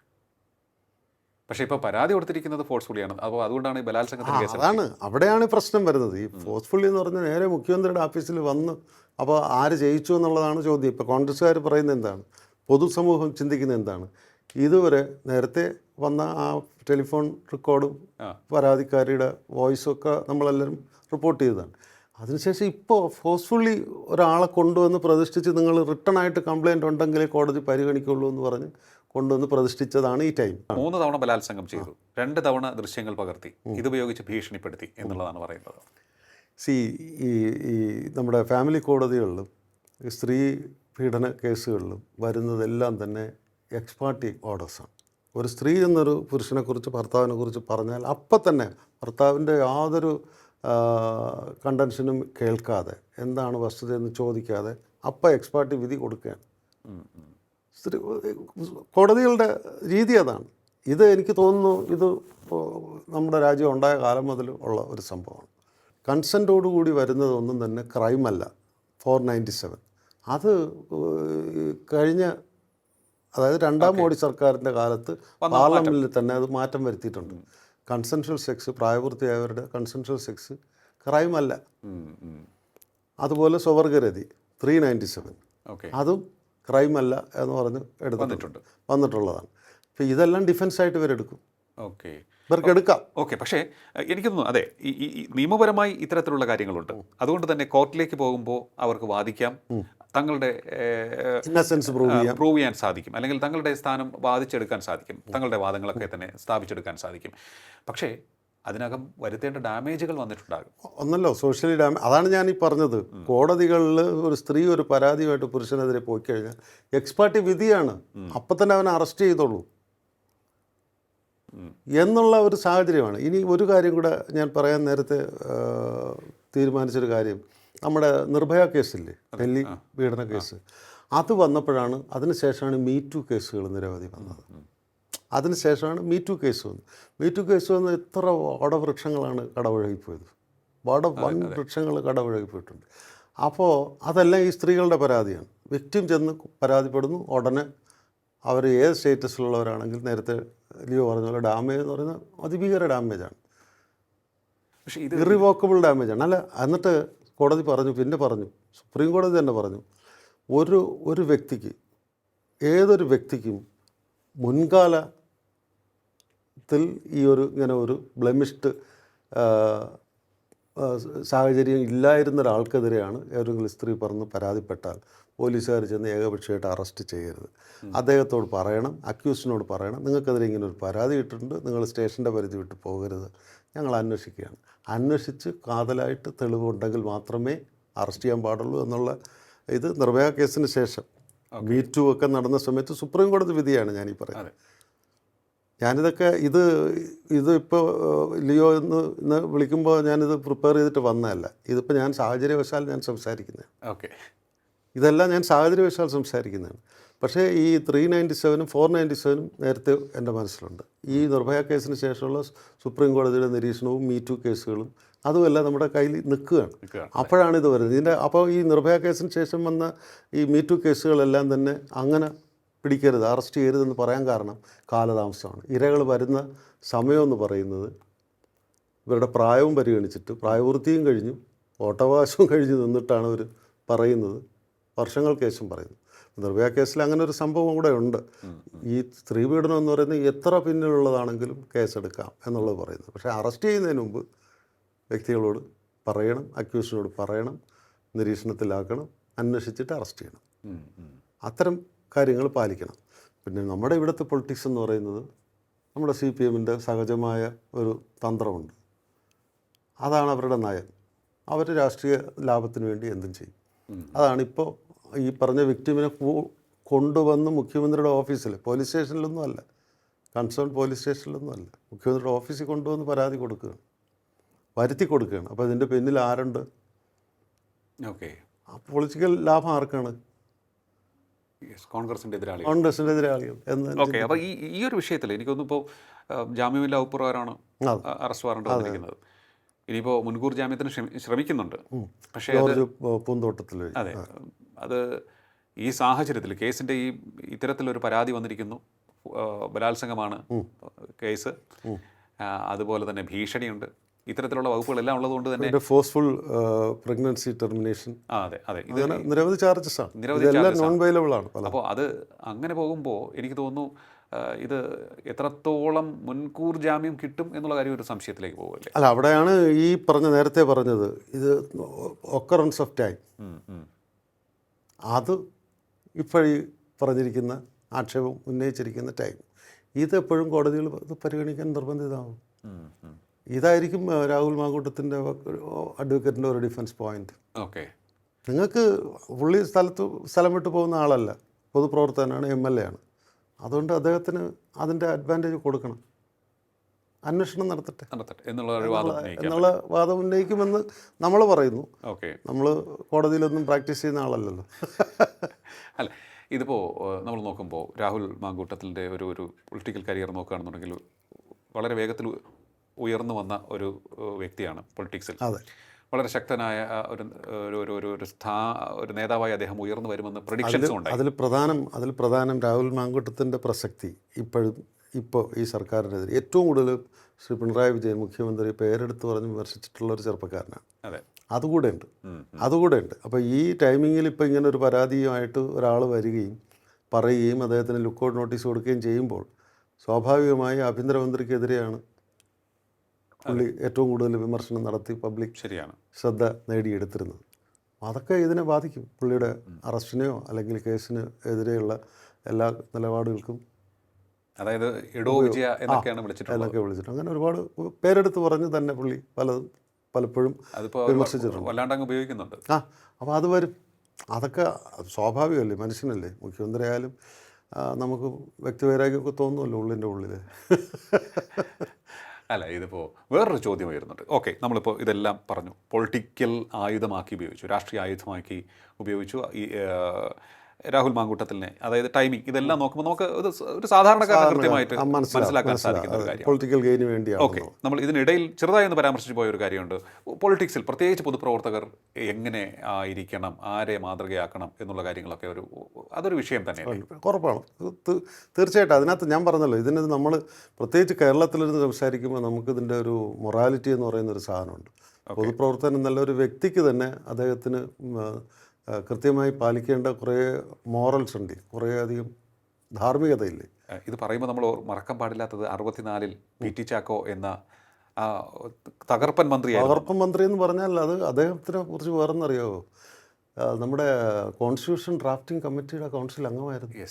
പക്ഷേ ഇപ്പോൾ പരാതി കൊടുത്തിരിക്കുന്നത് ഫോഴ്സ്ഫുള്ളിയാണ്. അപ്പോൾ അതുകൊണ്ടാണ് ഈ ബലാത്സംഗത്തിൻ്റെ കേസ്. അതാണ് അവിടെയാണ് പ്രശ്നം വരുന്നത്. ഈ ഫോഴ്സ്ഫുള്ളി എന്ന് പറഞ്ഞാൽ നേരെ മുഖ്യമന്ത്രിയുടെ ഓഫീസിൽ വന്ന്, അപ്പോൾ ആര് ജയിച്ചു എന്നുള്ളതാണ് ചോദ്യം. ഇപ്പോൾ കോൺഗ്രസ്സുകാർ പറയുന്നത് എന്താണ്, പൊതുസമൂഹം ചിന്തിക്കുന്നത് എന്താണ്, ഇതുവരെ നേരത്തെ വന്ന ആ ടെലിഫോൺ റെക്കോർഡും പരാതിക്കാരിയുടെ വോയിസും ഒക്കെ നമ്മളെല്ലാവരും റിപ്പോർട്ട് ചെയ്തതാണ്. അതിനുശേഷം ഇപ്പോൾ ഫോഴ്സ്ഫുള്ളി ഒരാളെ കൊണ്ടുവന്ന് പ്രതിഷ്ഠിച്ച് നിങ്ങൾ റിട്ടേൺ ആയിട്ട് കംപ്ലയിൻ്റ് ഉണ്ടെങ്കിലേ കോടതി പരിഗണിക്കുള്ളൂ എന്ന് പറഞ്ഞ് കൊണ്ടുവന്ന് പ്രതിഷ്ഠിച്ചതാണ് ഈ ടൈം. 3 തവണ ബലാത്സംഗം ചെയ്തു, 2 തവണ ദൃശ്യങ്ങൾ പകർത്തി, ഇതുപയോഗിച്ച് ഭീഷണിപ്പെടുത്തി എന്നുള്ളതാണ് പറയുന്നത്. ഈ നമ്മുടെ ഫാമിലി കോടതികളിലും സ്ത്രീ പീഡന കേസുകളിലും വരുന്നതെല്ലാം തന്നെ എക്സ് പാർട്ടി ഓർഡേഴ്സാണ്. ഒരു സ്ത്രീ എന്നൊരു പുരുഷനെക്കുറിച്ച്, ഭർത്താവിനെക്കുറിച്ച് പറഞ്ഞാൽ അപ്പം തന്നെ ഭർത്താവിൻ്റെ യാതൊരു കണ്ടൻഷനും കേൾക്കാതെ, എന്താണ് വസ്തുതയെന്ന് ചോദിക്കാതെ അപ്പം എക്സ് പാർട്ടി വിധി കൊടുക്കുകയാണ്. സ്ത്രീ കോടതികളുടെ രീതി അതാണ്. ഇത് എനിക്ക് തോന്നുന്നു ഇത് നമ്മുടെ രാജ്യം ഉണ്ടായ കാലം മുതൽ ഉള്ള ഒരു സംഭവമാണ്. കൺസെൻറ്റോടുകൂടി വരുന്നതൊന്നും തന്നെ ക്രൈമല്ല. 497 അത് കഴിഞ്ഞ, അതായത് 2ാം മോഡി സർക്കാരിൻ്റെ കാലത്ത് പാർലമെൻറ്റിൽ തന്നെ അത് മാറ്റം വരുത്തിയിട്ടുണ്ട്. കൺസെൻഷ്വൽ സെക്സ്, പ്രായപൂർത്തിയായവരുടെ കൺസെൻഷ്വൽ സെക്സ് ക്രൈമല്ല. അതുപോലെ സ്വവർഗരതി 397 അതും ക്രൈമല്ല എന്ന് പറഞ്ഞ് വന്നിട്ടുള്ളതാണ്. അപ്പോൾ ഇതെല്ലാം ഡിഫെൻസായിട്ട് ഇവരെടുക്കും. ഓക്കെ. ഇവർക്ക് എടുക്കാം. ഓക്കെ, പക്ഷേ എനിക്ക് തോന്നുന്നു അതെ, ഈ നിയമപരമായി ഇത്തരത്തിലുള്ള കാര്യങ്ങളുണ്ട്. അതുകൊണ്ട് തന്നെ കോർട്ടിലേക്ക് പോകുമ്പോൾ അവർക്ക് വാദിക്കാം, തങ്ങളുടെ ഇന്നസെൻസ് പ്രൂവ് ചെയ്യാം. പ്രൂവ് ചെയ്യാൻ സാധിക്കും, അല്ലെങ്കിൽ തങ്ങളുടെ സ്ഥാനം വാദിച്ചെടുക്കാൻ സാധിക്കും, തങ്ങളുടെ വാദങ്ങളൊക്കെ തന്നെ സ്ഥാപിച്ചെടുക്കാൻ സാധിക്കും. പക്ഷേ അതിനകം വരുത്തേണ്ട ഡാമേജുകൾ വന്നിട്ടുണ്ടാകും. ഒന്നല്ലോ സോഷ്യലി അതാണ് ഞാൻ ഈ പറഞ്ഞത്. കോടതികളിൽ ഒരു സ്ത്രീ ഒരു പരാതിയുമായിട്ട് പുരുഷനെതിരെ പോയി കഴിഞ്ഞാൽ എക്സ്പാർട്ടി വിധിയാണ്, അപ്പം തന്നെ അവനെ അറസ്റ്റ് ചെയ്തോളൂ എന്നുള്ള ഒരു സാഹചര്യമാണ്. ഇനി ഒരു കാര്യം കൂടെ ഞാൻ പറയാൻ നേരത്തെ തീരുമാനിച്ചൊരു കാര്യം, നമ്മുടെ നിർഭയ കേസില്ലേ, ഡൽഹി പീഡന കേസ്, അത് വന്നപ്പോഴാണ്, അതിനുശേഷമാണ് മീ ടു കേസുകൾ നിരവധി വന്നത്. അതിനുശേഷമാണ് മീ ടു കേസ് വന്നത്. മീ ടു കേസ് വന്ന് എത്ര വടവൃക്ഷങ്ങളാണ് കടപുഴകിപ്പോയത്, വൻ വൃക്ഷങ്ങൾ കടപുഴകിപ്പോയിട്ടുണ്ട്. അപ്പോൾ അതെല്ലാം ഈ സ്ത്രീകളുടെ പരാതിയാണ്. വിക്ടിം ചെന്ന് പരാതിപ്പെടുന്നു, ഉടനെ അവർ ഏത് സ്റ്റേറ്റസിലുള്ളവരാണെങ്കിൽ നേരത്തെ ലിയോ പറഞ്ഞ പോലെ ഡാമേജ് എന്ന് പറയുന്നത് അതിഭീകര ഡാമേജാണ്, പക്ഷേ ഇത് ഇറിവോക്കബിൾ ഡാമേജാണ്. അല്ല, എന്നിട്ട് കോടതി പറഞ്ഞു, പിന്നെ പറഞ്ഞു, സുപ്രീം കോടതി തന്നെ പറഞ്ഞു, ഒരു വ്യക്തിക്ക്, ഏതൊരു വ്യക്തിക്കും മുൻകാലത്തിൽ ഈ ഇങ്ങനെ ഒരു ബ്ലെമിഷ്ഡ് സാഹചര്യം ഇല്ലായിരുന്ന ഒരാൾക്കെതിരെയാണ് ഏതെങ്കിലും സ്ത്രീ പറഞ്ഞ് പരാതിപ്പെട്ടാൽ പോലീസുകാർ ചെന്ന് ഏകപക്ഷീയമായിട്ട് അറസ്റ്റ് ചെയ്യരുത്. അദ്ദേഹത്തോട് പറയണം, അക്യൂസിനോട് പറയണം, നിങ്ങൾക്കെതിരെ ഇങ്ങനെ ഒരു പരാതി ഇട്ടിട്ടുണ്ട്, നിങ്ങൾ സ്റ്റേഷൻ്റെ പരിധി വിട്ട് പോകരുത്, ഞങ്ങൾ അന്വേഷിക്കുകയാണ്. അന്വേഷിച്ച് കാതലായിട്ട് തെളിവുണ്ടെങ്കിൽ മാത്രമേ അറസ്റ്റ് ചെയ്യാൻ പാടുള്ളൂ എന്നുള്ള ഇത് നിർഭയ കേസിന് ശേഷം മീ ടു ഒക്കെ നടന്ന സമയത്ത് സുപ്രീം കോടതി വിധിയാണ് ഞാനീ പറയുന്നത്. ഞാനിതൊക്കെ ഇതിപ്പോൾ ലിയോ ഇന്ന് വിളിക്കുമ്പോൾ ഞാനിത് പ്രിപ്പയർ ചെയ്തിട്ട് വന്നതല്ല. ഇതിപ്പോൾ ഞാൻ സാഹചര്യവശാൽ ഞാൻ സംസാരിക്കുന്നത്. ഓക്കെ, ഇതെല്ലാം ഞാൻ സാഹചര്യവശാൽ സംസാരിക്കുന്നതാണ്. പക്ഷേ ഈ 397 497 നേരത്തെ എൻ്റെ മനസ്സിലുണ്ട്. ഈ നിർഭയ കേസിന് ശേഷമുള്ള സുപ്രീം കോടതിയുടെ നിരീക്ഷണവും മീ ടു കേസുകളും അതുമെല്ലാം നമ്മുടെ കയ്യിൽ നിൽക്കുകയാണ്. അപ്പോഴാണ് ഇത് വരുന്നത്. അപ്പോൾ ഈ നിർഭയ കേസിന് ശേഷം വന്ന ഈ മീ ടു കേസുകളെല്ലാം തന്നെ അങ്ങനെ പിടിക്കരുത്, അറസ്റ്റ് ചെയ്യരുതെന്ന് പറയാൻ കാരണം കാലതാമസമാണ്. ഇരകൾ വരുന്ന സമയമെന്ന് പറയുന്നത് ഇവരുടെ പ്രായവും പരിഗണിച്ചിട്ട്, പ്രായപൂർത്തിയും കഴിഞ്ഞു, വോട്ടവകാശവും കഴിഞ്ഞ് നിന്നിട്ടാണ് അവർ പറയുന്നത്, വർഷങ്ങൾക്ക് ശേഷം പറയുന്നത്. നിർഭയ കേസിൽ അങ്ങനെ ഒരു സംഭവം കൂടെ ഉണ്ട്. ഈ സ്ത്രീപീഡനം എന്ന് പറയുന്നത് എത്ര പിന്നിലുള്ളതാണെങ്കിലും കേസെടുക്കാം എന്നുള്ളത് പറയുന്നത്. പക്ഷേ അറസ്റ്റ് ചെയ്യുന്നതിന് മുമ്പ് വ്യക്തികളോട് പറയണം, അക്യൂസിനോട് പറയണം, നിരീക്ഷണത്തിലാക്കണം, അന്വേഷിച്ചിട്ട് അറസ്റ്റ് ചെയ്യണം. അത്തരം കാര്യങ്ങൾ പാലിക്കണം. പിന്നെ നമ്മുടെ ഇവിടുത്തെ പൊളിറ്റിക്സ് എന്ന് പറയുന്നത് നമ്മുടെ CPM-ൻ്റെ സഹജമായ ഒരു തന്ത്രമുണ്ട്. അതാണ് അവരുടെ നയം. അവർ രാഷ്ട്രീയ ലാഭത്തിന് വേണ്ടി എന്തും ചെയ്യും. അതാണ് ഇപ്പോൾ ഈ പറഞ്ഞ വിക്ടിമിനെ കൊണ്ടുവന്ന് മുഖ്യമന്ത്രിയുടെ ഓഫീസിൽ, പോലീസ് സ്റ്റേഷനിലൊന്നും അല്ല, കൺസേൺ പോലീസ് സ്റ്റേഷനിലൊന്നും അല്ല, മുഖ്യമന്ത്രിയുടെ ഓഫീസിൽ കൊണ്ടുവന്ന് പരാതി കൊടുക്കുകയാണ്, വരുത്തി കൊടുക്കുകയാണ്. അപ്പോൾ ഇതിൻ്റെ പിന്നിൽ ആരുണ്ട്? ഓക്കെ, ആ പൊളിറ്റിക്കൽ ലാഭം ആർക്കാണ്? കോൺഗ്രസിൻ്റെ എതിരാളികൾ എന്ന്. ഓക്കെ, അപ്പോൾ ഈ ഒരു വിഷയത്തിൽ എനിക്കൊന്നും ഇപ്പോൾ ജാമ്യമില്ലാ വകുപ്പുകാരാണ് അറസ്റ്റ് വാറണ്ട് വന്നിരിക്കുന്നത്. ഇനിയിപ്പോൾ മുൻകൂർ ജാമ്യത്തിന് ശ്രമിക്കുന്നുണ്ട്. പക്ഷേ പൂന്തോട്ടത്തിൽ അതെ, അത് ഈ സാഹചര്യത്തിൽ കേസിൻ്റെ ഇത്തരത്തിലൊരു പരാതി വന്നിരിക്കുന്നു, ബലാത്സംഗമാണ് കേസ്, അതുപോലെ തന്നെ ഭീഷണിയുണ്ട്, ഇത്തരത്തിലുള്ള വകുപ്പുകളെല്ലാം ഉള്ളതുകൊണ്ട് തന്നെ ഫോഴ്സ്ഫുൾ പ്രഗ്നൻസി ടെർമിനേഷൻ, അതെ അതെ, ഇത് നിരവധി ചാർജസ് ആണ്, നിരവധി നോൺ വൈലബിൾ ആണ്. അപ്പോൾ അത് അങ്ങനെ പോകുമ്പോൾ എനിക്ക് തോന്നുന്നു ഇത് എത്രത്തോളം മുൻകൂർ ജാമ്യം കിട്ടും എന്നുള്ള കാര്യം ഒരു സംശയത്തിലേക്ക് പോകുമല്ലേ? അല്ല, അവിടെയാണ് ഈ നേരത്തെ പറഞ്ഞത്, ഇത് ഒക്കറൻസ് ഓഫ് ടൈം. അത് ഇപ്പോഴീ പറഞ്ഞിരിക്കുന്ന ആക്ഷേപം ഉന്നയിച്ചിരിക്കുന്ന ടൈം, ഇതെപ്പോഴും കോടതികൾ പരിഗണിക്കാൻ നിർബന്ധിതമാകും. ഇതായിരിക്കും രാഹുൽ മാങ്കൂട്ടത്തിൻ്റെ അഡ്വക്കേറ്റിൻ്റെ ഒരു ഡിഫൻസ് പോയിന്റ്. ഓക്കെ, നിങ്ങൾക്ക് പുള്ളി സ്ഥലം വിട്ട് പോകുന്ന ആളല്ല, പൊതുപ്രവർത്തകനാണ്, MLA ആണ്. അതുകൊണ്ട് അദ്ദേഹത്തിന് അതിൻ്റെ അഡ്വാൻറ്റേജ് കൊടുക്കണം, അന്വേഷണം നടത്തട്ടെ എന്നുള്ള വാദം ഉന്നയിക്കുമെന്ന് നമ്മൾ പറയുന്നു. ഓക്കെ, നമ്മൾ കോടതിയിലൊന്നും പ്രാക്ടീസ് ചെയ്യുന്ന ആളല്ലല്ലോ. അല്ല, ഇതിപ്പോൾ നമ്മൾ നോക്കുമ്പോൾ രാഹുൽ മാങ്കൂട്ടത്തിൻ്റെ ഒരു പൊളിറ്റിക്കൽ കരിയർ നോക്കുകയാണെന്നുണ്ടെങ്കിൽ വളരെ വേഗത്തിൽ ഉയർന്നു വന്ന ഒരു വ്യക്തിയാണ് പൊളിറ്റിക്സിൽ. അതെ, വളരെ ശക്തനായ ഒരു നേതാവായി അദ്ദേഹം ഉയർന്നു വരുമെന്ന് പ്രഡിക്ഷൻസ് ഉണ്ടായി. അതിൽ പ്രധാനം രാഹുൽ മാങ്കൂട്ടത്തിൻ്റെ പ്രസക്തി ഇപ്പോൾ ഈ സർക്കാരിനെതിരെ ഏറ്റവും കൂടുതൽ ശ്രീ പിണറായി വിജയൻ മുഖ്യമന്ത്രി പേരെടുത്ത് പറഞ്ഞ് വിമർശിച്ചിട്ടുള്ള ഒരു ചെറുപ്പക്കാരനാണ്. അതെ, അതുകൂടെ ഉണ്ട്. അപ്പോൾ ഈ ടൈമിങ്ങിൽ ഇപ്പോൾ ഇങ്ങനെ ഒരു പരാതിയുമായിട്ട് ഒരാൾ വരികയും പറയുകയും അദ്ദേഹത്തിന് ലുക്കൗട്ട് നോട്ടീസ് കൊടുക്കുകയും ചെയ്യുമ്പോൾ സ്വാഭാവികമായി ആഭ്യന്തരമന്ത്രിക്കെതിരെയാണ് പുള്ളി ഏറ്റവും കൂടുതൽ വിമർശനം നടത്തി പബ്ലിക് ശരിയാണ്. ശ്രദ്ധ നേടിയെടുത്തിരുന്നത്. അതൊക്കെ ഇതിനെ ബാധിക്കും. പുള്ളിയുടെ അറസ്റ്റിനെയോ അല്ലെങ്കിൽ കേസിന് എതിരെയുള്ള എല്ലാ നിലപാടുകൾക്കും അതായത് ഇടോ വിജയ എന്നൊക്കെയാണ് വിളിച്ചിട്ടുള്ളത്. എന്നൊക്കെ വിളിച്ചിട്ട് അങ്ങനെ ഒരുപാട് പേരെടുത്ത് പറഞ്ഞ് തന്നെ പുള്ളി പലപ്പോഴും അതിപ്പോൾ വിമർശിച്ചിട്ടുണ്ട്. വല്ലാണ്ടങ്ങ് ഉപയോഗിക്കുന്നുണ്ട്. അപ്പോൾ അത് വരും. അതൊക്കെ സ്വാഭാവികമല്ലേ, മനുഷ്യനല്ലേ. മുഖ്യമന്ത്രി ആയാലും നമുക്ക് വ്യക്തിവൈരാഗ്യമൊക്കെ തോന്നുമല്ലോ ഉള്ളിൻ്റെ ഉള്ളിൽ. അല്ല, ഇതിപ്പോൾ വേറൊരു ചോദ്യം വരുന്നുണ്ട്. ഓക്കെ, നമ്മളിപ്പോൾ ഇതെല്ലാം പറഞ്ഞു, പൊളിറ്റിക്കൽ ആയുധമാക്കി ഉപയോഗിച്ചു, രാഷ്ട്രീയ ആയുധമാക്കി ഉപയോഗിച്ചു ഈ രാഹുൽ മാങ്കൂട്ടത്തിലിനെ. അതായത് ടൈമിംഗ് ഇതെല്ലാം നോക്കുമ്പോൾ നമുക്ക് ഒരു സാധാരണക്കാരന് കൃത്യമായിട്ട് മനസ്സിലാക്കാൻ സാധിക്കുന്ന ഒരു കാര്യം. പൊളിറ്റിക്കൽ ഗെയിന് വേണ്ടിയാണ്. ഓക്കെ, നമ്മൾ ഇതിനിടയിൽ ചെറുതായി ഒന്ന് പരാമർശിച്ചു പോയ ഒരു കാര്യമുണ്ട്. പൊളിറ്റിക്സിൽ പ്രത്യേകിച്ച് പൊതുപ്രവർത്തകർ എങ്ങനെ ആയിരിക്കണം, ആരെ മാതൃകയാക്കണം എന്നുള്ള കാര്യങ്ങളൊക്കെ അതൊരു വിഷയം തന്നെയാണ്. ഉറപ്പാണ്, തീർച്ചയായിട്ടും. അതിനകത്ത് ഞാൻ പറഞ്ഞല്ലോ, ഇതിന് നമ്മൾ പ്രത്യേകിച്ച് കേരളത്തിലിരുന്ന് സംസാരിക്കുമ്പോൾ നമുക്കിതിൻ്റെ ഒരു മൊറാലിറ്റി എന്ന് പറയുന്നൊരു സാധനമുണ്ട്. പൊതുപ്രവർത്തനം എന്നുള്ള ഒരു വ്യക്തിക്ക് തന്നെ അദ്ദേഹത്തിന് കൃത്യമായി പാലിക്കേണ്ട കുറേ മോറൽസ് ഉണ്ട്, കുറേ അധികം ധാർമ്മികതയില്ലേ. ഇത് പറയുമ്പോൾ നമ്മൾ മറക്കാൻ പാടില്ലാത്തത് 64-ൽ പി.ടി. ചാക്കോ എന്ന തകർപ്പൻ മന്ത്രി എന്ന് പറഞ്ഞാൽ അത് അദ്ദേഹത്തിനെ കുറിച്ച് വേറെന്നറിയാമോ? നമ്മുടെ കോൺസ്റ്റിറ്റ്യൂഷൻ ഡ്രാഫ്റ്റിംഗ് കമ്മിറ്റിയുടെ കൗൺസിൽ അംഗമായിരുന്നു.